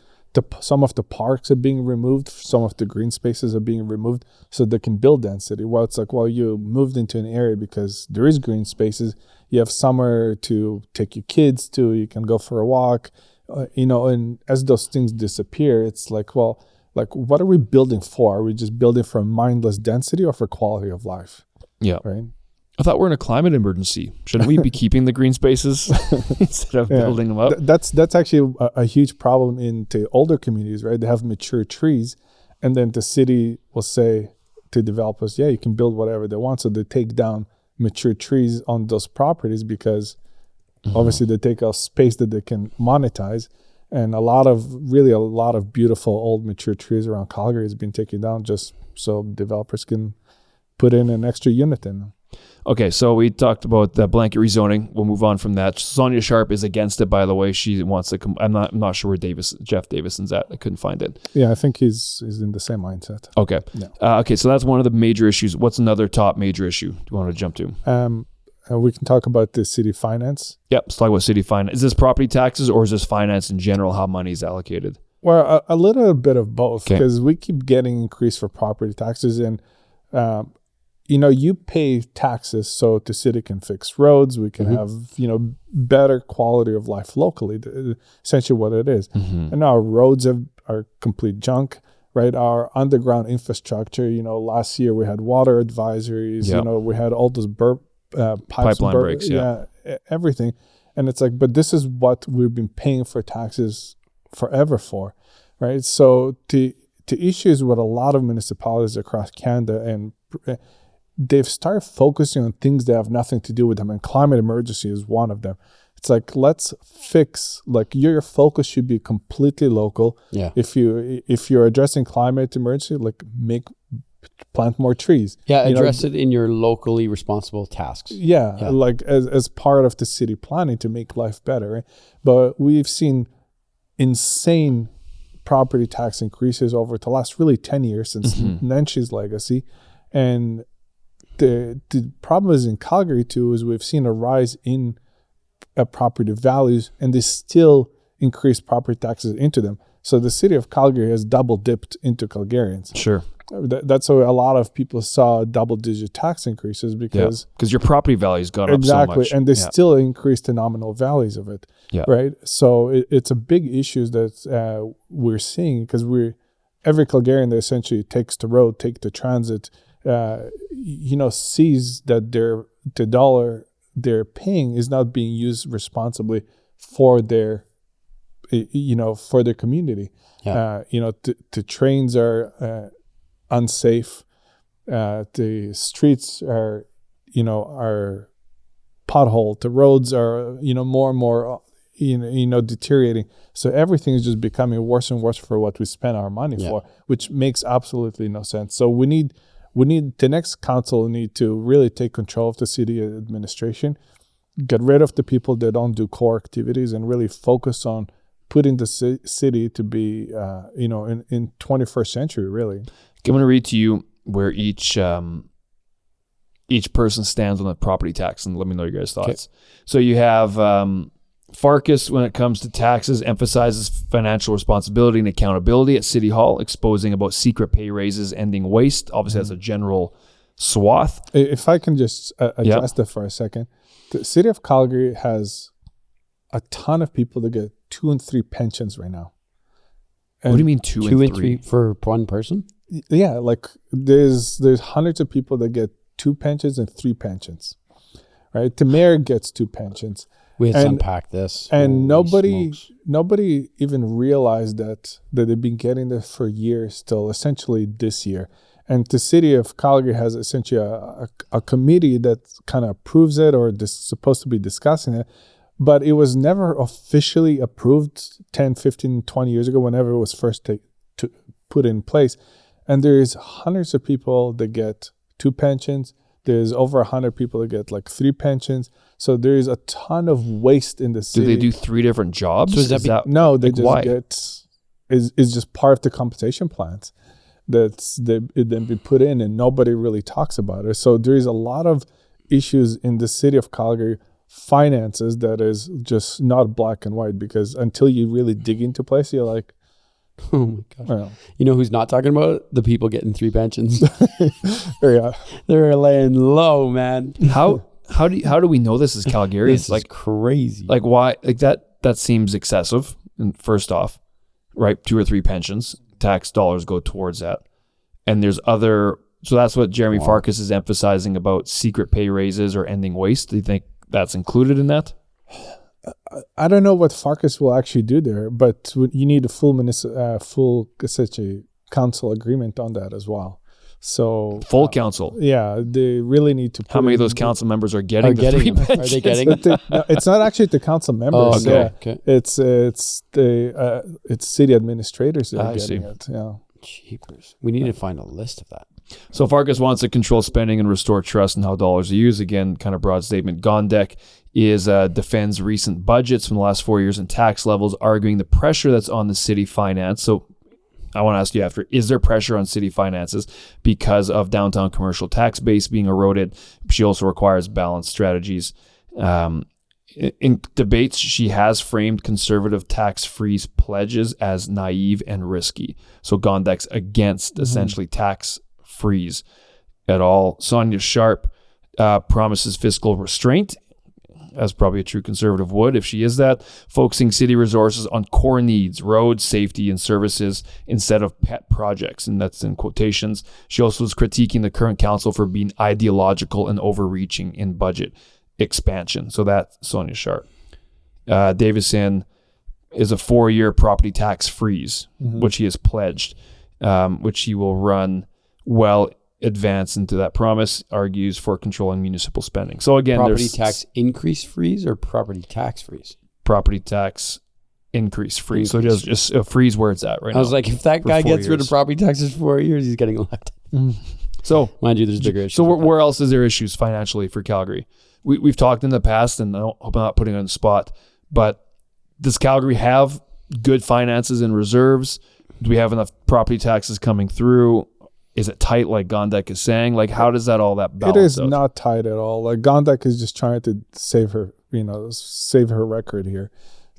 some of the parks are being removed, some of the green spaces are being removed so they can build density. Well, it's like, well, you moved into an area because there is green spaces. You have somewhere to take your kids to. You can go for a walk, you know. And as those things disappear, it's like, well, like, what are we building for? Are we just building for mindless density or for quality of life? Yeah. Right. I thought we're in a climate emergency. Shouldn't we be keeping the green spaces instead of building them up? That's actually a huge problem in the older communities, right? They have mature trees, and then the city will say to developers, you can build whatever they want. So they take down mature trees on those properties because obviously they take out space that they can monetize. And a lot of beautiful old mature trees around Calgary has been taken down just so developers can put in an extra unit in them. Okay, so we talked about the blanket rezoning. We'll move on from that. Sonia Sharp is against it, by the way. She wants to I'm not sure where Jeff Davison's at. I couldn't find it. Yeah, I think he's in the same mindset. Okay. Yeah. Okay, so that's one of the major issues. What's another top major issue do you want to jump to? We can talk about the city finance. Yep, let's talk about city finance. Is this property taxes or is this finance in general, how money is allocated? Well, a little bit of both, because we keep getting increased for property taxes. And you know, you pay taxes so the city can fix roads. We can have, you know, better quality of life locally, essentially what it is. And our roads are complete junk, right? Our underground infrastructure, you know, last year we had water advisories, you know, we had all those pipeline breaks, everything. And it's like, but this is what we've been paying for taxes forever for, right? So the issues with a lot of municipalities across Canada, and they've started focusing on things that have nothing to do with them, and climate emergency is one of them. It's like, let's fix, like, your focus should be completely local. Yeah. If you're addressing climate emergency, like, plant more trees. Yeah, address it in your locally responsible tasks. Yeah, like as part of the city planning to make life better. Right? But we've seen insane property tax increases over the last really 10 years since Nensh's legacy. And the problem is in Calgary too, is we've seen a rise in property values, and they still increase property taxes into them. So the city of Calgary has double dipped into Calgarians. Sure. That's why a lot of people saw double-digit tax increases because your property value's gone up so much. And they still increased the nominal values of it, right? So it's a big issue that we're seeing because every Calgarian that essentially takes the road, take the transit, sees that the dollar they're paying is not being used responsibly for their community. The trains are unsafe. The streets are potholed. The roads are more and more deteriorating. So everything is just becoming worse and worse for what we spend our money for, which makes absolutely no sense. So we need the next council need to really take control of the city administration, get rid of the people that don't do core activities, and really focus on putting the city to be in 21st century really. I'm going to read to you where each person stands on the property tax, and let me know your guys' thoughts. Okay. So you have Farkas, when it comes to taxes, emphasizes financial responsibility and accountability at City Hall, exposing about secret pay raises, ending waste. Obviously, that's a general swath. If I can just address that for a second. The city of Calgary has a ton of people that get 2 and 3 pensions right now. And what do you mean 2 and 3 for one person? Yeah, like there's hundreds of people that get 2 pensions and 3 pensions, right? The mayor gets 2 pensions. We had to unpack this. And nobody even realized that they've been getting this for years till essentially this year. And the city of Calgary has essentially a committee that kind of approves it or is supposed to be discussing it. But it was never officially approved 10, 15, 20 years ago, whenever it was first put in place. And there's hundreds of people that get 2 pensions. There's over 100 people that get like 3 pensions. So there is a ton of waste in the city. Do they do 3 different jobs? So no, they just get is just part of the compensation plans they then be put in, and nobody really talks about it. So there is a lot of issues in the city of Calgary finances that is just not black and white, because until you really dig into place, you're like, oh my gosh. You know who's not talking about it? The people getting 3 pensions. Yeah. They're laying low, man. How do we know this is Calgarians? This is crazy. Like why? Like that seems excessive. And first off, right, 2 or 3 pensions, tax dollars go towards that. And there's other. So that's what Jeremy Farkas is emphasizing about secret pay raises or ending waste. Do you think that's included in that? I don't know what Farkas will actually do there, but you need a full council agreement on that as well. So full council. Yeah, they really need to. How many of those council members are getting the 3 pensions? Are they getting it? No, it's not actually the council members. Oh, okay. Yeah. Okay. It's city administrators that are getting it. Yeah. Jeepers. We need to find a list of that. So Farkas wants to control spending and restore trust in how dollars are used. Again, kind of broad statement. Gondek defends recent budgets from the last 4 years and tax levels, arguing the pressure that's on the city finance. So I want to ask you after, is there pressure on city finances because of downtown commercial tax base being eroded? She also requires balanced strategies. In debates, she has framed conservative tax freeze pledges as naive and risky. So Gondek's against essentially tax freeze at all. Sonia Sharp promises fiscal restraint, as probably a true conservative would if she is that, focusing city resources on core needs, roads, safety, and services instead of pet projects, and that's in quotations. She also is critiquing the current council for being ideological and overreaching in budget expansion. So that's Sonia Sharp. Davison is a 4-year property tax freeze, which he has pledged, which he will run well advance into that promise, argues for controlling municipal spending. So again, property tax increase freeze or property tax freeze? Property tax increase freeze. So just a freeze where it's at right now. I was like, if that guy gets rid of property taxes for 4 years, he's getting elected. So mind you, there's bigger issues. So where else is there issues financially for Calgary? We've talked in the past, and I hope I'm not putting it on the spot, but does Calgary have good finances and reserves? Do we have enough property taxes coming through? Is it tight like Gondek is saying? Like, how does that balance out? It is not tight at all. Like, Gondek is just trying to save her record here.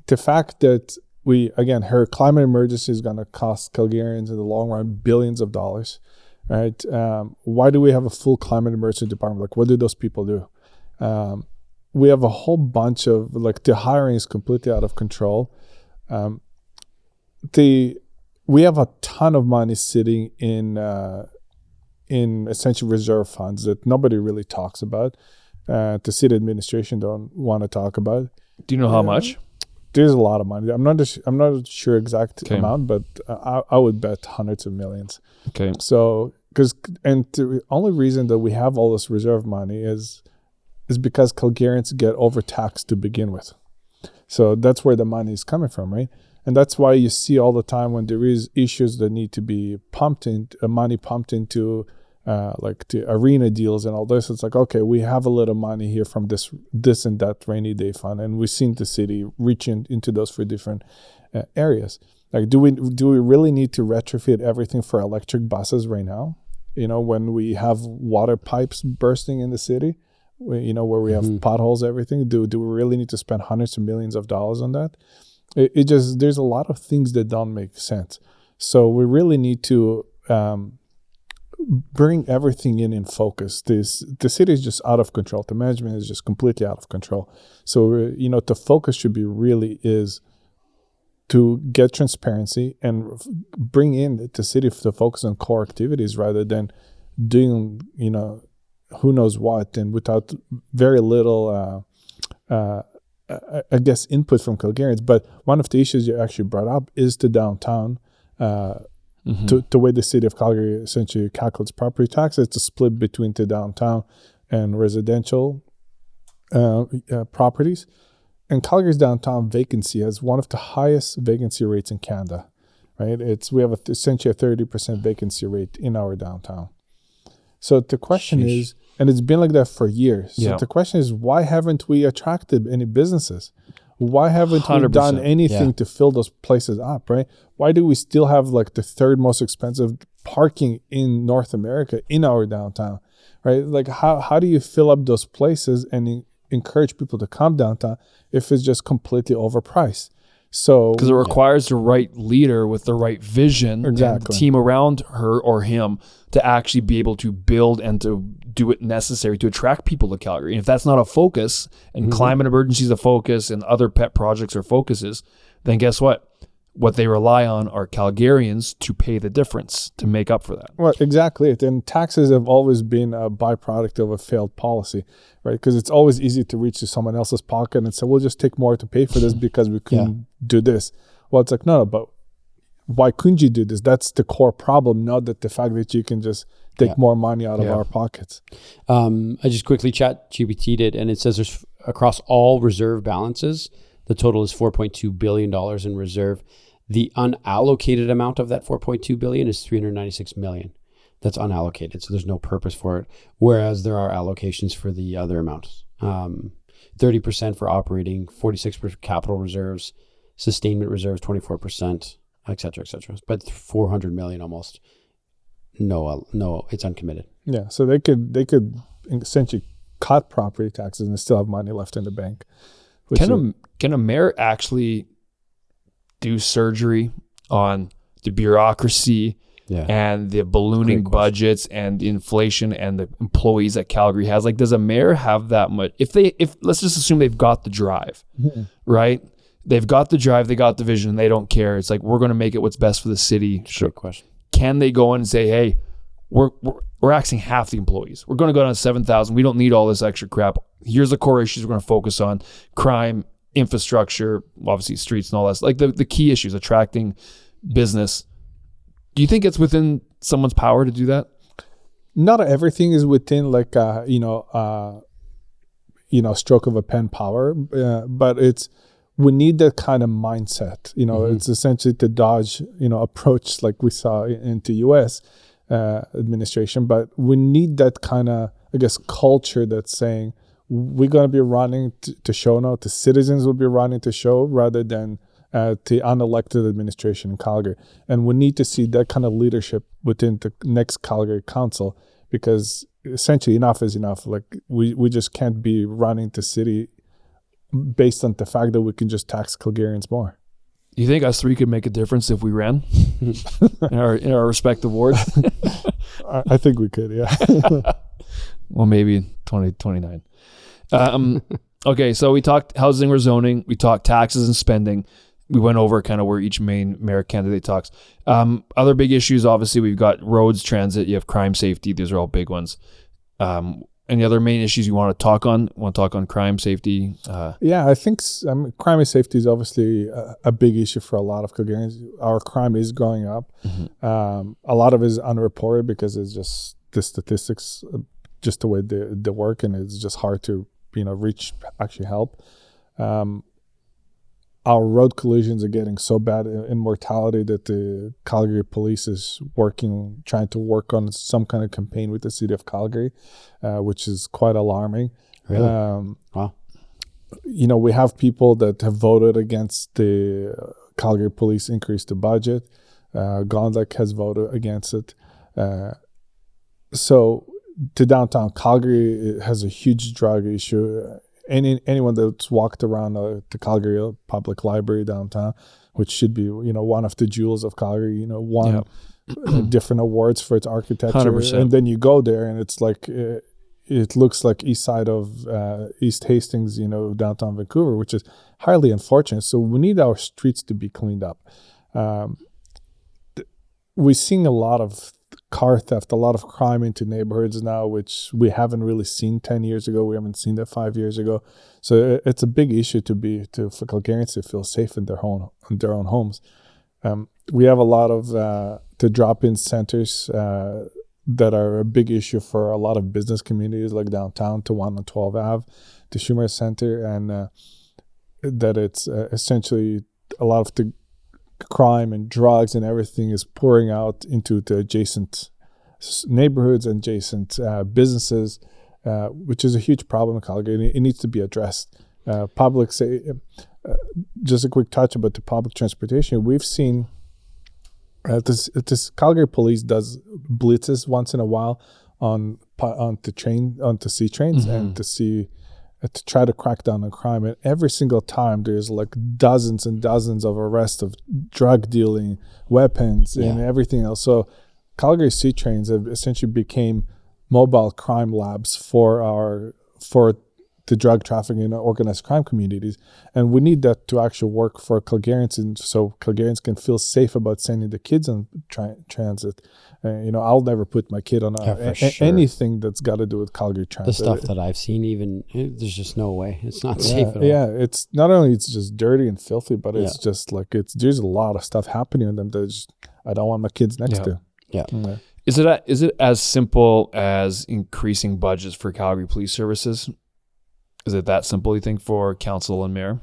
The fact that again, her climate emergency is going to cost Calgarians in the long run billions of dollars, right? Why do we have a full climate emergency department? Like, what do those people do? We have a whole bunch of, like, the hiring is completely out of control. We have a ton of money sitting in essentially reserve funds that nobody really talks about. The city administration don't want to talk about. Do you know how much? There's a lot of money. I'm not sure exact amount, but I would bet hundreds of millions. Okay. So the only reason that we have all this reserve money is because Calgarians get overtaxed to begin with. So that's where the money is coming from, right? And that's why you see all the time when there is issues that need to be money pumped into like the arena deals and all this. It's like, okay, we have a little money here from this and that rainy day fund, and we've seen the city reach into those for different areas. Like, do we really need to retrofit everything for electric buses right now? When we have water pipes bursting in the city, where we have potholes, everything. Do we really need to spend hundreds of millions of dollars on that? It just, there's a lot of things that don't make sense. So we really need to bring everything in focus. The city is just out of control. The management is just completely out of control. So, the focus should be really is to get transparency and bring in the city to focus on core activities rather than doing, who knows what, and without very little, I guess, input from Calgarians. But one of the issues you actually brought up is the downtown. The way the city of Calgary essentially calculates property tax, it's a split between the downtown and residential properties. And Calgary's downtown vacancy has one of the highest vacancy rates in Canada, right? We have essentially a 30% vacancy rate in our downtown. So the question is, and it's been like that for years. So the question is, why haven't we attracted any businesses? Why haven't we done anything to fill those places up, right? Why do we still have like the third most expensive parking in North America in our downtown, right? Like, how do you fill up those places and encourage people to come downtown if it's just completely overpriced? So because it requires the right leader with the right vision and the team around her or him to actually be able to build and to do it necessary to attract people to Calgary. And if that's not a focus, and climate emergency is a focus, and other pet projects are focuses, then guess what? What they rely on are Calgarians to pay the difference to make up for that. Well, exactly. And taxes have always been a byproduct of a failed policy, right? Because it's always easy to reach to someone else's pocket and say, we'll just take more to pay for this because we couldn't do this. Well, it's like, no, but why couldn't you do this? That's the core problem, not that the fact that you can just take more money out of our pockets. I just quickly ChatGPT'd it, and it says there's across all reserve balances, the total is $4.2 billion in reserve. The unallocated amount of that $4.2 billion is $396 million. That's unallocated, so there's no purpose for it. Whereas there are allocations for the other amounts. 30% for operating, 46% for capital reserves, sustainment reserves, 24%, et cetera, et cetera. But $400 million almost. No, it's uncommitted. Yeah, so they could essentially cut property taxes and still have money left in the bank. Can a mayor actually do surgery on the bureaucracy and the ballooning budgets and the inflation and the employees that Calgary has? Like, does a mayor have that much? If let's just assume they've got the drive, right? They've got the drive, they got the vision, and they don't care. It's like, we're going to make it what's best for the city. Sure. Question. Can they go in and say, hey, we're axing half the employees. We're going to go down to 7,000. We don't need all this extra crap. Here's the core issues we're going to focus on: crime, infrastructure, obviously streets and all that. Like the key issues, attracting business. Do you think it's within someone's power to do that? Not everything is within like stroke of a pen power, but we need that kind of mindset. It's essentially to dodge approach like we saw into U.S. Administration, but we need that kind of, I guess, culture that's saying we're going to be running to show now. The citizens will be running to show rather than the unelected administration in Calgary. And we need to see that kind of leadership within the next Calgary Council, because essentially enough is enough. Like we just can't be running the city based on the fact that we can just tax Calgarians more. You think us three could make a difference if we ran in our respective wards? I think we could, yeah. Well, maybe 2029. Okay, so we talked housing rezoning, we talked taxes and spending. We went over kind of where each main mayor candidate talks. Other big issues, obviously, we've got roads, transit, you have crime, safety. These are all big ones. Any other main issues you want to talk on? Want to talk on crime, safety? Yeah, I think crime and safety is obviously a big issue for a lot of Calgarians. Our crime is going up. Mm-hmm. A lot of it is unreported because it's just the statistics, just the way they work, and it's just hard to reach actually help. Our road collisions are getting so bad in mortality that the Calgary police is trying to work on some kind of campaign with the city of Calgary, which is quite alarming. Really? Wow. We have people that have voted against the Calgary police increase the budget. Gondek has voted against it. So to downtown Calgary, it has a huge drug issue. Anyone that's walked around the Calgary Public Library downtown, which should be one of the jewels of Calgary, won different awards for its architecture. 100%. And then you go there and it's like it looks like east side of East Hastings, downtown Vancouver, which is highly unfortunate. So we need our streets to be cleaned up. We're seeing a lot of car theft, a lot of crime into neighborhoods now, which we haven't really seen 10 years ago. We haven't seen that 5 years ago. So it's a big issue for Calgarians to feel safe in their own homes. We have a lot of the drop-in centers that are a big issue for a lot of business communities like downtown to 1 on 12 Ave, the Schumer Center, and that it's essentially a lot of the crime and drugs and everything is pouring out into the adjacent neighborhoods and adjacent businesses, which is a huge problem in Calgary. It needs to be addressed. Just a quick touch about the public transportation. We've seen this Calgary police does blitzes once in a while on the C trains, mm-hmm. and to try to crack down on crime. And every single time there's like dozens and dozens of arrests of drug dealing, weapons, and everything else. So Calgary C trains have essentially became mobile crime labs for the drug trafficking and organized crime communities. And we need that to actually work for Calgarians, and so Calgarians can feel safe about sending the kids on transit. I'll never put my kid on anything that's got to do with Calgary transit. The stuff that I've seen, even there's just no way. It's not safe at all. Yeah, it's not only it's just dirty and filthy, but it's just like there's a lot of stuff happening in them that I don't want my kids next to. Yeah. Is it as simple as increasing budgets for Calgary Police Services? Is it that simple, you think, for council and mayor?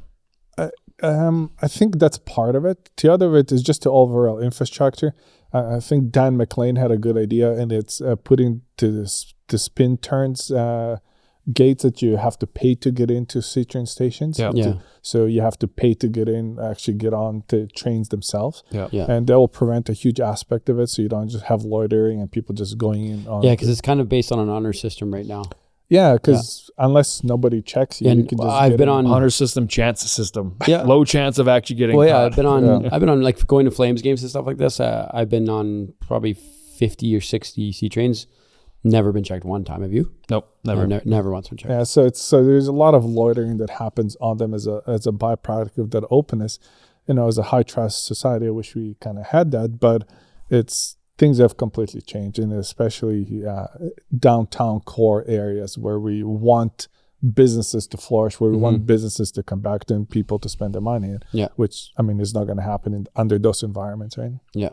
I think that's part of it. The other of it is just the overall infrastructure. I think Dan McLean had a good idea, and it's putting the spin turns gates that you have to pay to get into C-train stations. So you have to pay to get in, actually get on the trains themselves. And that will prevent a huge aspect of it, so you don't just have loitering and people just going in. Because it's kind of based on an honor system right now. Yeah, because unless nobody checks you, you can just. I've been on honor system, chance system. Low chance of actually getting. Well, I've been on like going to Flames games and stuff like this. I've been on probably 50 or 60 C trains. Never been checked one time. Have you? Nope, never. Never once been checked. Yeah, so there's a lot of loitering that happens on them as a byproduct of that openness. As a high trust society, I wish we kind of had that, but things have completely changed, and especially downtown core areas where we want businesses to flourish, where we want businesses to come back and people to spend their money in. Yeah. Which, is not going to happen under those environments, right? Yeah.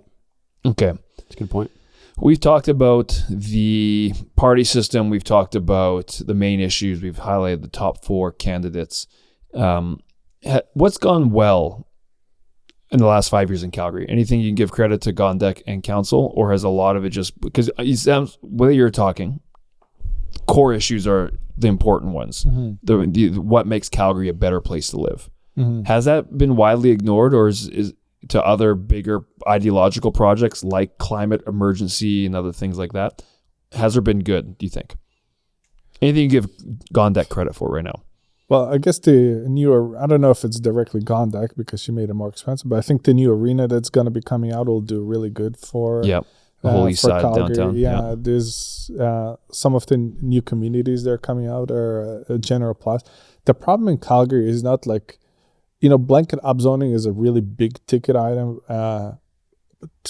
Okay. That's a good point. We've talked about the party system. We've talked about the main issues. We've highlighted the top 4 candidates. What's gone well in the last 5 years in Calgary? Anything you can give credit to Gondek and council, or has a lot of it just because whether you're talking core issues are the important ones, what makes Calgary a better place to live? Has that been widely ignored, or is to other bigger ideological projects like climate emergency and other things like that? Has there been good, do you think? Anything you give Gondek credit for right now? Well, I guess the new, I don't know if it's directly gone back because she made it more expensive, but I think the new arena that's going to be coming out will do really good for Yep. The whole east side of downtown. Yeah, there's some of the new communities that are coming out are a general plus. The problem in Calgary is not like, blanket upzoning is a really big ticket item.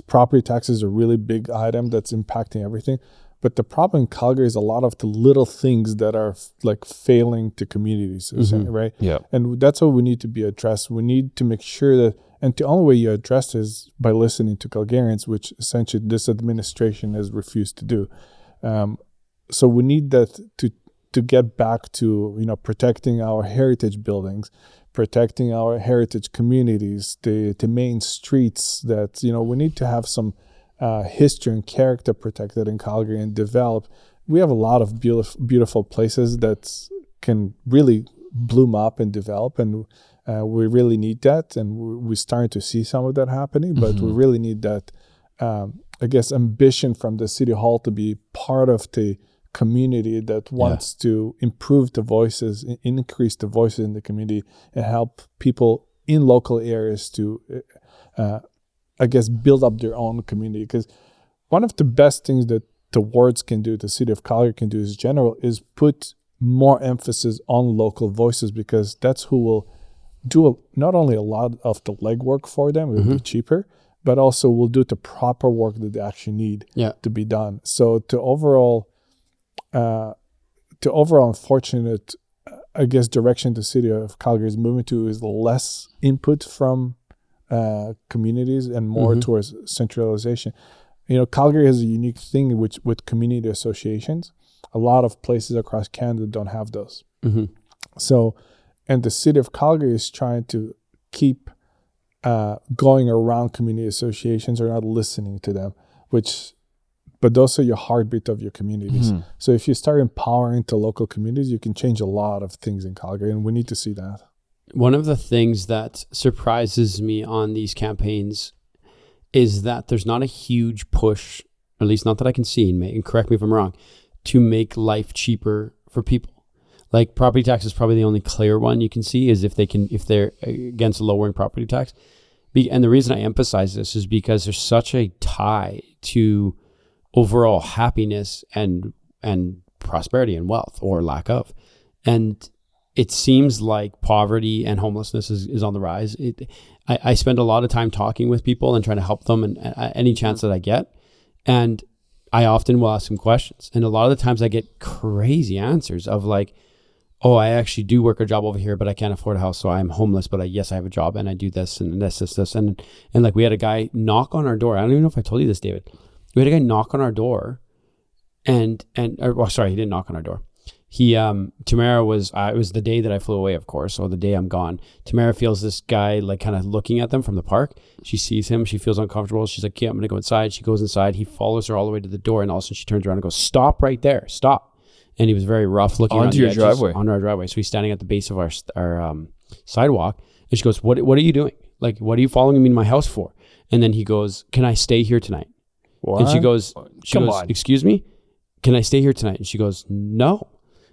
Property taxes are a really big item that's impacting everything. But the problem in Calgary is a lot of the little things that are like failing to communities, right? Yeah. And that's what we need to be addressed. We need to make sure that, and the only way you address is by listening to Calgarians, which essentially this administration has refused to do. So we need that to get back to, protecting our heritage buildings, protecting our heritage communities, the main streets that, we need to have some history and character protected in Calgary and develop. We have a lot of beautiful places that can really bloom up and develop, and we really need that, and we're starting to see some of that happening, but we really need that, ambition from the City Hall to be part of the community that wants to improve the voices, increase the voices in the community, and help people in local areas to build up their own community. Because one of the best things that the wards can do, the City of Calgary can do as general, is put more emphasis on local voices, because that's who will do not only a lot of the legwork for them, it will be cheaper, but also will do the proper work that they actually need to be done. So the overall unfortunate, direction the City of Calgary is moving to is less input from communities and more towards centralization. Calgary has a unique thing with community associations. A lot of places across Canada don't have those. So, and the City of Calgary is trying to keep going around community associations or not listening to them, but those are your heartbeat of your communities. So if you start empowering the local communities, you can change a lot of things in Calgary, and we need to see that. One of the things that surprises me on these campaigns is that there's not a huge push, at least not that I can see, and correct me if I'm wrong, to make life cheaper for people. Like property tax is probably the only clear one you can see, is if they're against lowering property tax. And the reason I emphasize this is because there's such a tie to overall happiness and prosperity and wealth, or lack of. And it seems like poverty and homelessness is on the rise. I spend a lot of time talking with people and trying to help them and any chance that I get. And I often will ask them questions. And a lot of the times I get crazy answers of like, oh, I actually do work a job over here, but I can't afford a house, so I'm homeless, but I have a job and I do this and this. And like we had a guy knock on our door. I don't even know if I told you this, David. We had a guy knock on our door he didn't knock on our door. Tamara was, it was the day that I flew away, of course, or the day I'm gone. Tamara feels this guy like kind of looking at them from the park. She sees him. She feels uncomfortable. She's like, yeah, I'm going to go inside. She goes inside. He follows her all the way to the door. And all of a sudden she turns around and goes, stop right there. Stop. And he was very rough looking onto your driveway. On our driveway. So he's standing at the base of our sidewalk. And she goes, what are you doing? Like, what are you following me in my house for? And then he goes, can I stay here tonight? What? And she goes, excuse me? Can I stay here tonight? And she goes, no.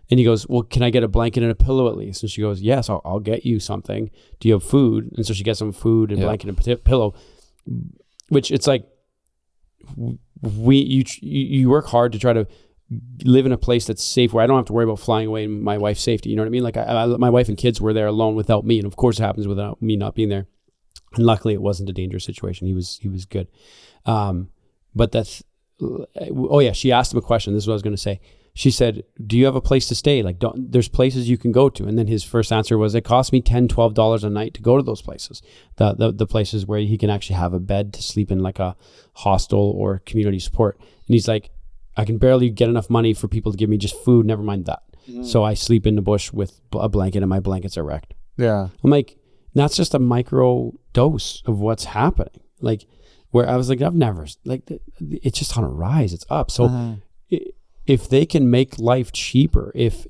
And he goes, well, can I get a blanket and a pillow at least? And she goes, yes, I'll get you something. Do you have food? And so she gets some food and blanket and pillow, which it's like, you work hard to try to live in a place that's safe, where I don't have to worry about flying away and my wife's safety. You know what I mean? Like my wife and kids were there alone without me. And of course it happens without me not being there. And luckily it wasn't a dangerous situation. He was good. But that's, she asked him a question. This is what I was going to say. She said, do you have a place to stay? Like, there's places you can go to. And then his first answer was, it costs me $10, $12 a night to go to those places. The places where he can actually have a bed to sleep in, like a hostel or community support. And he's like, I can barely get enough money for people to give me just food. Never mind that. So I sleep in the bush with a blanket and my blankets are wrecked. Yeah. I'm like, that's just a micro dose of what's happening. Like, where I was like, it's just on a rise. It's up. So if they can make life cheaper, if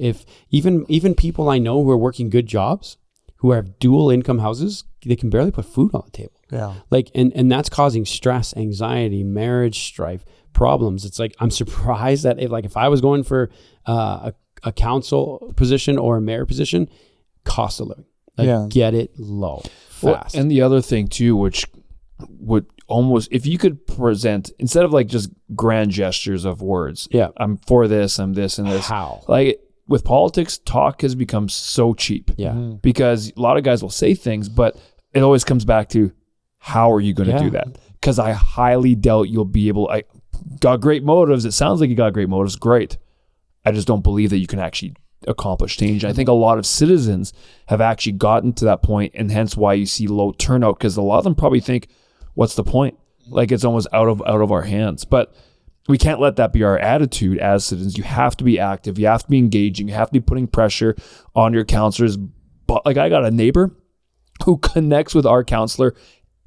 even people I know who are working good jobs, who have dual income houses, they can barely put food on the table. Yeah. Like, and that's causing stress, anxiety, marriage strife, problems. It's like, I'm surprised that if I was going for a council position or a mayor position, cost of living. Like get it low, fast. Well, and the other thing too, which would almost, if you could present, instead of like just grand gestures of words, I'm for this, I'm this and this. How? Like with politics, talk has become so cheap. Yeah. Because a lot of guys will say things, but it always comes back to, how are you going to do that? Because I highly doubt you'll be able, I got great motives. It sounds like you got great motives. Great. I just don't believe that you can actually accomplish change. I think a lot of citizens have actually gotten to that point, and hence why you see low turnout, because a lot of them probably think, what's the point? Like it's almost out of our hands. But we can't let that be our attitude as citizens. You have to be active. You have to be engaging. You have to be putting pressure on your councillors. But like I got a neighbor who connects with our councillor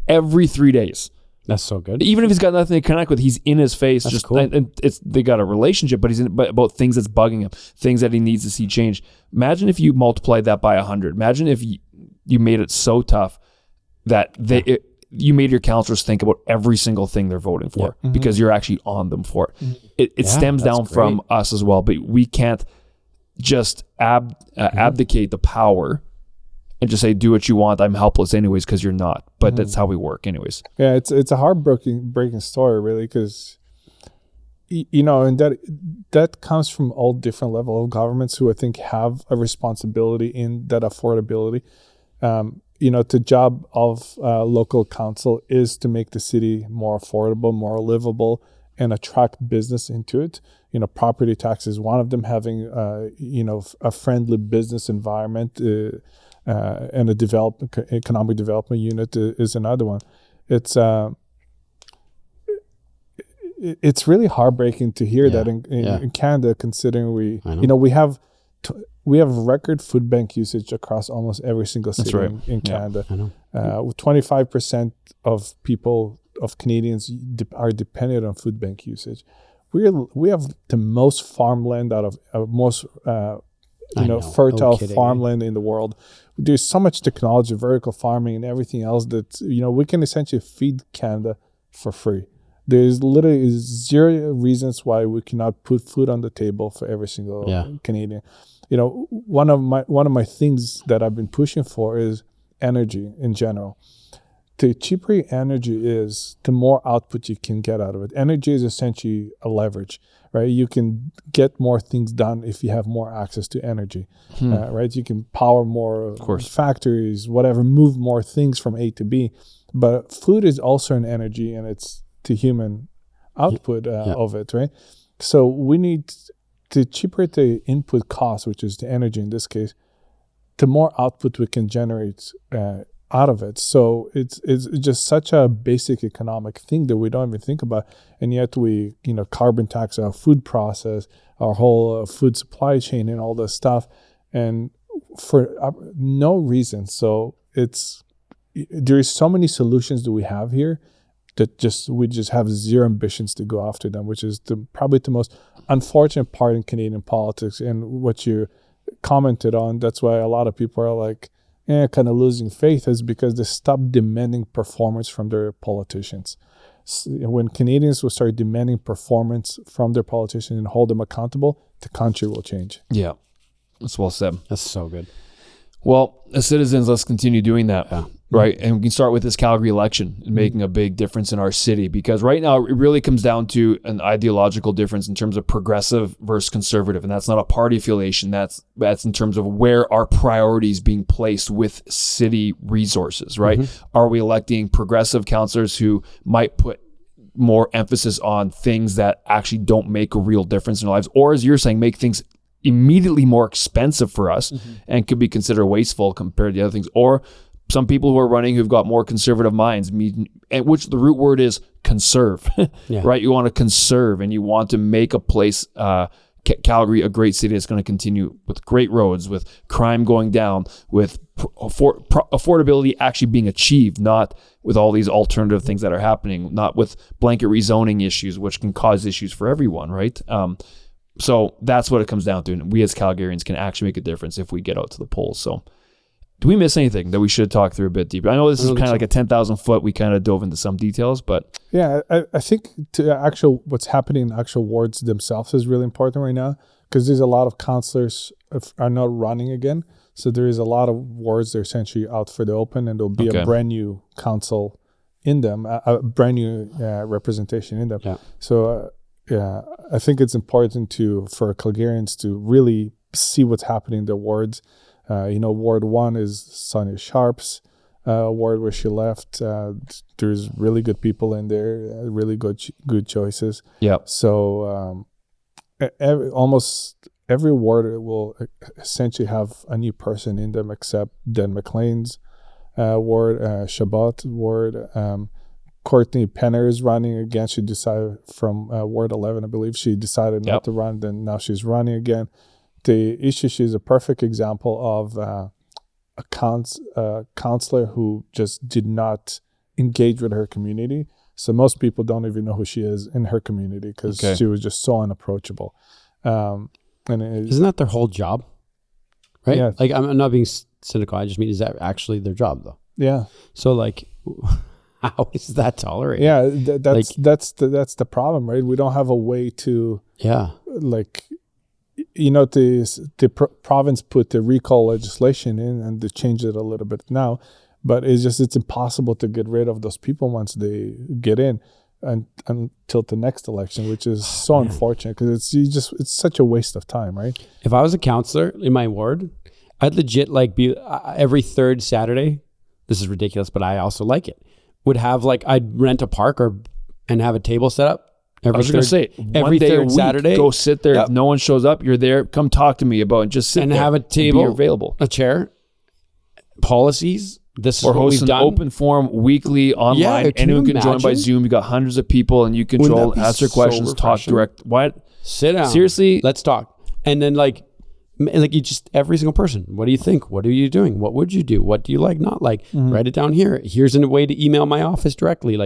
every 3 days. That's so good. Even if he's got nothing to connect with, he's in his face. That's just cool. And it's, they got a relationship, but he's in about things that's bugging him, things that he needs to see change. Imagine if you multiplied that by 100. Imagine if you made it so tough that you made your councillors think about every single thing they're voting for because you're actually on them for it. It stems down from us as well, but we can't just abdicate the power and just say, do what you want. I'm helpless anyways, because you're not. But that's how we work anyways. Yeah, it's a heartbreaking story, really, because, and that comes from all different level of governments who I think have a responsibility in that affordability. The job of local council is to make the city more affordable, more livable, and attract business into it. Property tax is one of them. Having a friendly business environment and a economic development unit is another one. It's really heartbreaking to hear that in Canada, considering we have record food bank usage across almost every single city in Canada. I know. 25% of Canadians are dependent on food bank usage. We have the most farmland out of most fertile farmland in the world. There's so much technology, vertical farming, and everything else that we can essentially feed Canada for free. There's literally zero reasons why we cannot put food on the table for every single Canadian. One of my things that I've been pushing for is energy in general. The cheaper your energy is, the more output you can get out of it. Energy is essentially a leverage, right? You can get more things done if you have more access to energy, right? You can power more factories, whatever, move more things from A to B. But food is also an energy, and it's the human output of it, right? So we need, the cheaper the input cost, which is the energy in this case, the more output we can generate out of it. So it's just such a basic economic thing that we don't even think about, and yet we carbon tax our food process, our whole food supply chain, and all this stuff, and for no reason. So there is so many solutions that we have here that we just have zero ambitions to go after them, which is probably the most unfortunate part in Canadian politics. And what you commented on, that's why a lot of people are like, kind of losing faith, is because they stop demanding performance from their politicians. When Canadians will start demanding performance from their politicians and hold them accountable, the country will change. Yeah, that's well said. That's so good. Well, as citizens, let's continue doing that, right? And we can start with this Calgary election and making a big difference in our city, because right now it really comes down to an ideological difference in terms of progressive versus conservative. And that's not a party affiliation. That's in terms of where our priorities being placed with city resources, right? Are we electing progressive councillors who might put more emphasis on things that actually don't make a real difference in our lives? Or, as you're saying, make things immediately more expensive for us and could be considered wasteful compared to other things? Or some people who are running who've got more conservative minds, which the root word is conserve, right? You want to conserve, and you want to make a place, Calgary, a great city that's going to continue with great roads, with crime going down, with affordability actually being achieved, not with all these alternative things that are happening, not with blanket rezoning issues, which can cause issues for everyone, right? So that's what it comes down to. And we as Calgarians can actually make a difference if we get out to the polls. So do we miss anything that we should talk through a bit deeper? I know this is kind of like a 10,000 foot. We kind of dove into some details, but. Yeah, I think what's happening in actual wards themselves is really important right now, because there's a lot of councillors are not running again. So there is a lot of wards that are essentially out for the open, and there'll be a brand new council in them, a brand new representation in them. Yeah. So I think it's important for Calgarians to really see what's happening in the wards. Ward 1 is Sonia Sharp's ward where she left. There's really good people in there, really good choices. Yeah. So almost every ward will essentially have a new person in them, except Dan McLean's ward, Shabbat ward. Courtney Penner is running again. She decided from Ward 11, I believe. She decided not to run, then now she's running again. The issue, she's a perfect example of a counselor who just did not engage with her community. So most people don't even know who she is in her community because she was just so unapproachable. And isn't that their whole job? Right? Yeah. Like, I'm not being cynical. I just mean, is that actually their job though? Yeah. So like, how is that tolerated? Yeah, that's the problem, right? We don't have a way to the province put the recall legislation in, and they changed it a little bit now, but it's impossible to get rid of those people once they get in until the next election, which is so unfortunate because it's such a waste of time, right? If I was a counselor in my ward, I'd legit be every third Saturday. This is ridiculous, but I also like it. Would have I'd rent a park and have a table set up. I was going to say, every day third a week, Saturday, go sit there. If no one shows up, you're there. Come talk to me about it. Just sit and there have a table, be available, a chair, policies. This is or what host we've an done. Open forum weekly online. Yeah, anyone can join by Zoom. You got hundreds of people, and you control, ask their questions, talk direct. What? Sit down. Seriously, let's talk. And then you just every single person. What do you think? What are you doing? What would you do? What do you like? Not like? Mm-hmm. Write it down here. Here's a way to email my office directly.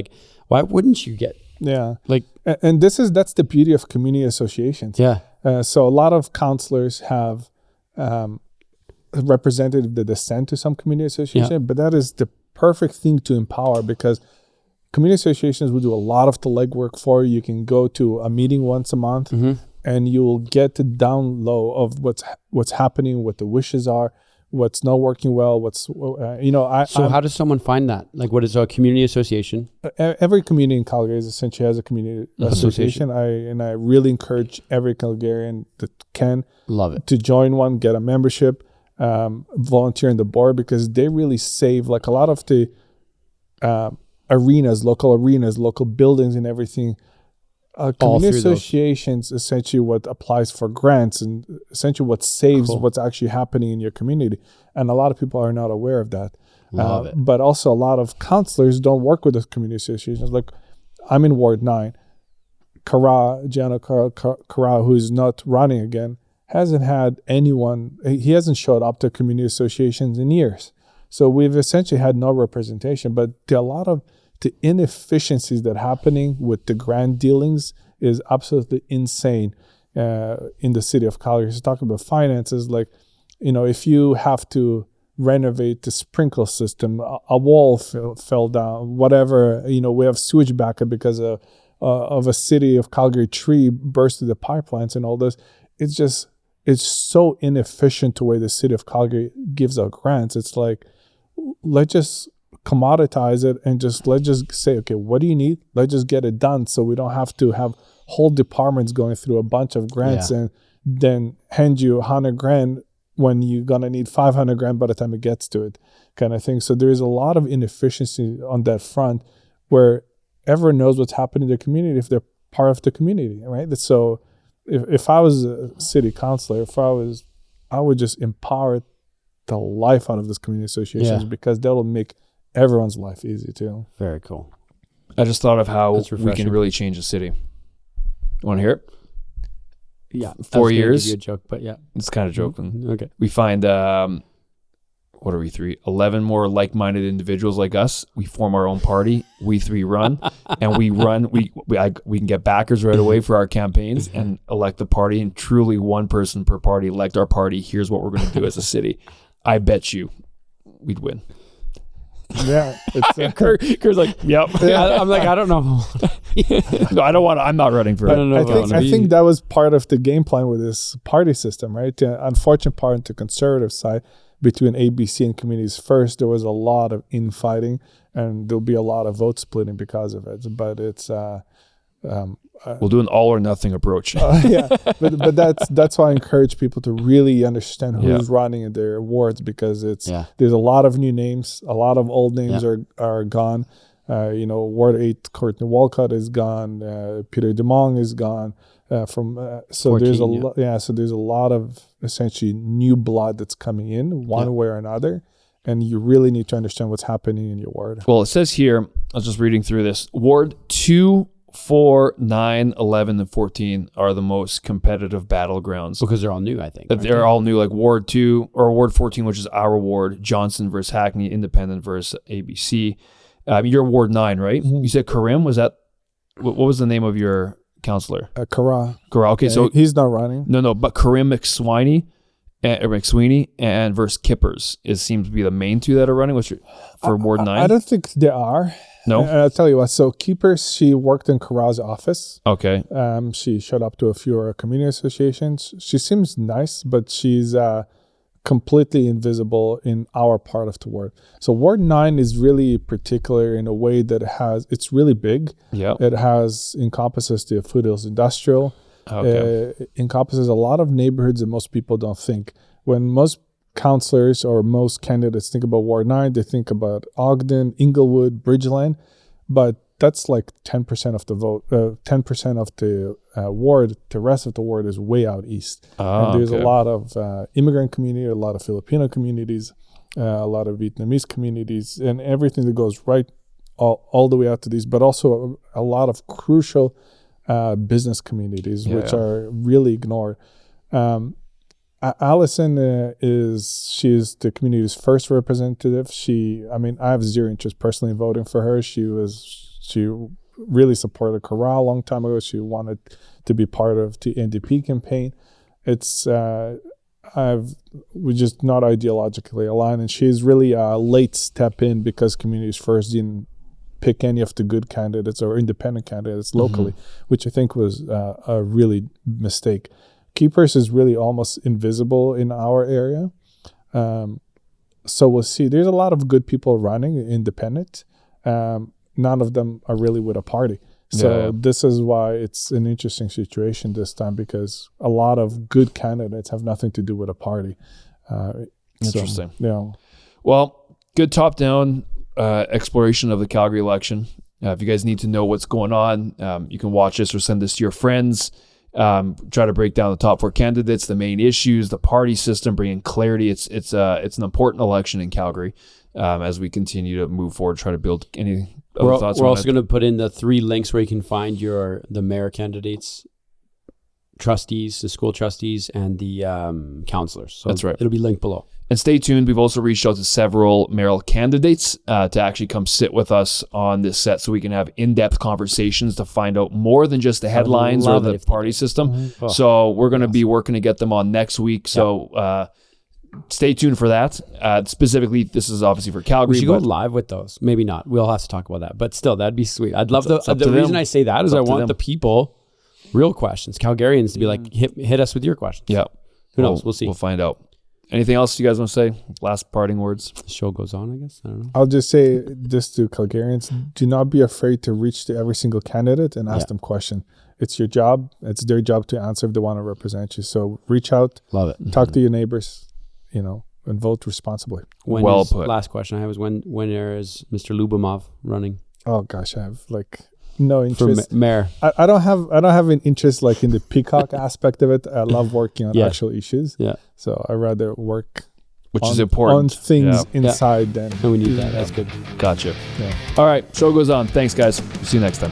Why wouldn't you get? Yeah. And that's the beauty of community associations. Yeah. So a lot of councillors have represented the dissent to some community association, but that is the perfect thing to empower because community associations will do a lot of the legwork for you. You can go to a meeting once a month and you will get the down low of what's happening, what the wishes are, what's not working well, So how does someone find that? What is a community association? Every community in Calgary essentially has a community association. I really encourage every Calgarian that can to join one, get a membership, volunteer in the board because they really save a lot of the local arenas, local buildings and everything. Community associations essentially what applies for grants and essentially what saves what's actually happening in your community. And a lot of people are not aware of that. Love it. But also a lot of councillors don't work with the community associations. I'm in Ward 9. Gianna Kara, who's not running again, hasn't had anyone, he hasn't showed up to community associations in years. So we've essentially had no representation, but a lot of the inefficiencies that happening with the grant dealings is absolutely insane in the city of Calgary. So talking about finances, if you have to renovate the sprinkler system, a wall fell down, whatever, we have sewage backup because of a city of Calgary tree burst through the pipelines and all this. It's so inefficient the way the city of Calgary gives out grants. It's let's just commoditize it and let's just say, okay, what do you need? Let's just get it done so we don't have to have whole departments going through a bunch of grants and then hand you $100,000 when you're going to need $500,000 by the time it gets to it kind of thing. So there's a lot of inefficiency on that front where everyone knows what's happening in the community if they're part of the community, right? So if I was a city councillor, I would just empower the life out of this community associations because that'll make everyone's life easy too. Very cool. I just thought of how we can really change the city. You want to hear it? Yeah. 4 years. Give you a joke, but yeah. It's kind of joking. Okay. We find, what are we, 11 more like-minded individuals like us. We form our own party. We 3 run. And we run. We can get backers right away for our campaigns and elect the party. And truly one person per party, elect our party. Here's what we're going to do as a city. I bet you we'd win. Yeah, Kurt's like, yep. Yeah, I'm I don't know. No, I don't want. I'm not running for it. I don't know. I think that was part of the game plan with this party system, right? The unfortunate part on the conservative side between ABC and Communities First, there was a lot of infighting, and there'll be a lot of vote splitting because of it. But it's we'll do an all or nothing approach. but that's why I encourage people to really understand who's running in their wards, because there's a lot of new names, a lot of old names are gone. Ward 8, Courtney Walcott is gone. Peter DeMong is gone. There's a lot of essentially new blood that's coming in one way or another, and you really need to understand what's happening in your ward. Well, it says here, I was just reading through this, Ward 2, 4, 9, 11, and 14 are the most competitive battlegrounds. Because they're all new, I think. They're all new, like Ward 2 or Ward 14, which is our ward, Johnson versus Hackney, Independent versus ABC. You're Ward 9, right? Mm-hmm. You said Karim, was that, what was the name of your councillor? Kara. Okay, so he's not running. No, but Karim McSweeney and versus Kippers seems to be the main two that are running. For Ward 9? I don't think they are. No? And I'll tell you what. So Keepers, she worked in Kara's office. Okay. She showed up to a few community associations. She seems nice, but she's completely invisible in our part of the ward. So Ward 9 is really particular in a way that it's really big. Yeah. It encompasses the Foothills Industrial. Okay. Encompasses a lot of neighborhoods that most people don't think. When most councillors or most candidates think about Ward 9, they think about Ogden, Inglewood, Bridgeland, but that's like 10% of the vote, 10% of the ward. The rest of the ward is way out east. And there's a lot of immigrant community, a lot of Filipino communities, a lot of Vietnamese communities, and everything that goes right all the way out to these, but also a lot of crucial business communities, which are really ignored. Allison she's the community's first representative. I have zero interest personally in voting for her. She really supported Kara a long time ago. She wanted to be part of the NDP campaign. We're just not ideologically aligned, and she's really a late step in because Communities First didn't pick any of the good candidates or independent candidates locally, which I think was a really mistake. Keepers is really almost invisible in our area. So we'll see. There's a lot of good people running independent. None of them are really with a party. So this is why it's an interesting situation this time, because a lot of good candidates have nothing to do with a party. Interesting. Yeah. Well, good top-down exploration of the Calgary election. If you guys need to know what's going on, you can watch this or send this to your friends. Try to break down the top 4 candidates, the main issues, the party system, bringing clarity. It's an important election in Calgary as we continue to move forward, try to build any other thoughts. We're also going to put in the 3 links where you can find the mayor candidates, trustees, the school trustees, and the councillors. So that's right. It'll be linked below. And stay tuned. We've also reached out to several mayoral candidates to actually come sit with us on this set so we can have in-depth conversations to find out more than just the headlines or the party system. Mm-hmm. Oh. So we're going to be working to get them on next week. So stay tuned for that. Specifically, this is obviously for Calgary. We should go live with those. Maybe not. We'll have to talk about that. But still, that'd be sweet. I'd love the reason I say that is I want the people, real questions, Calgarians, to be like, hit us with your questions. Yeah. Who knows? We'll see. We'll find out. Anything else you guys want to say? Last parting words? The show goes on, I guess. I don't know. I'll just say this to Calgarians. Do not be afraid to reach to every single candidate and ask them questions. It's your job. It's their job to answer if they want to represent you. So reach out. Love it. Talk to your neighbors, and vote responsibly. Well put. Last question I have is when is Mr. Lubimov running? Oh, gosh. I have no interest. For mayor. I don't have an interest in the peacock aspect of it. I love working on actual issues. Yeah. So I rather work is important on things inside than. And we need that. That's good. Gotcha. Yeah. All right. Show goes on. Thanks, guys. See you next time.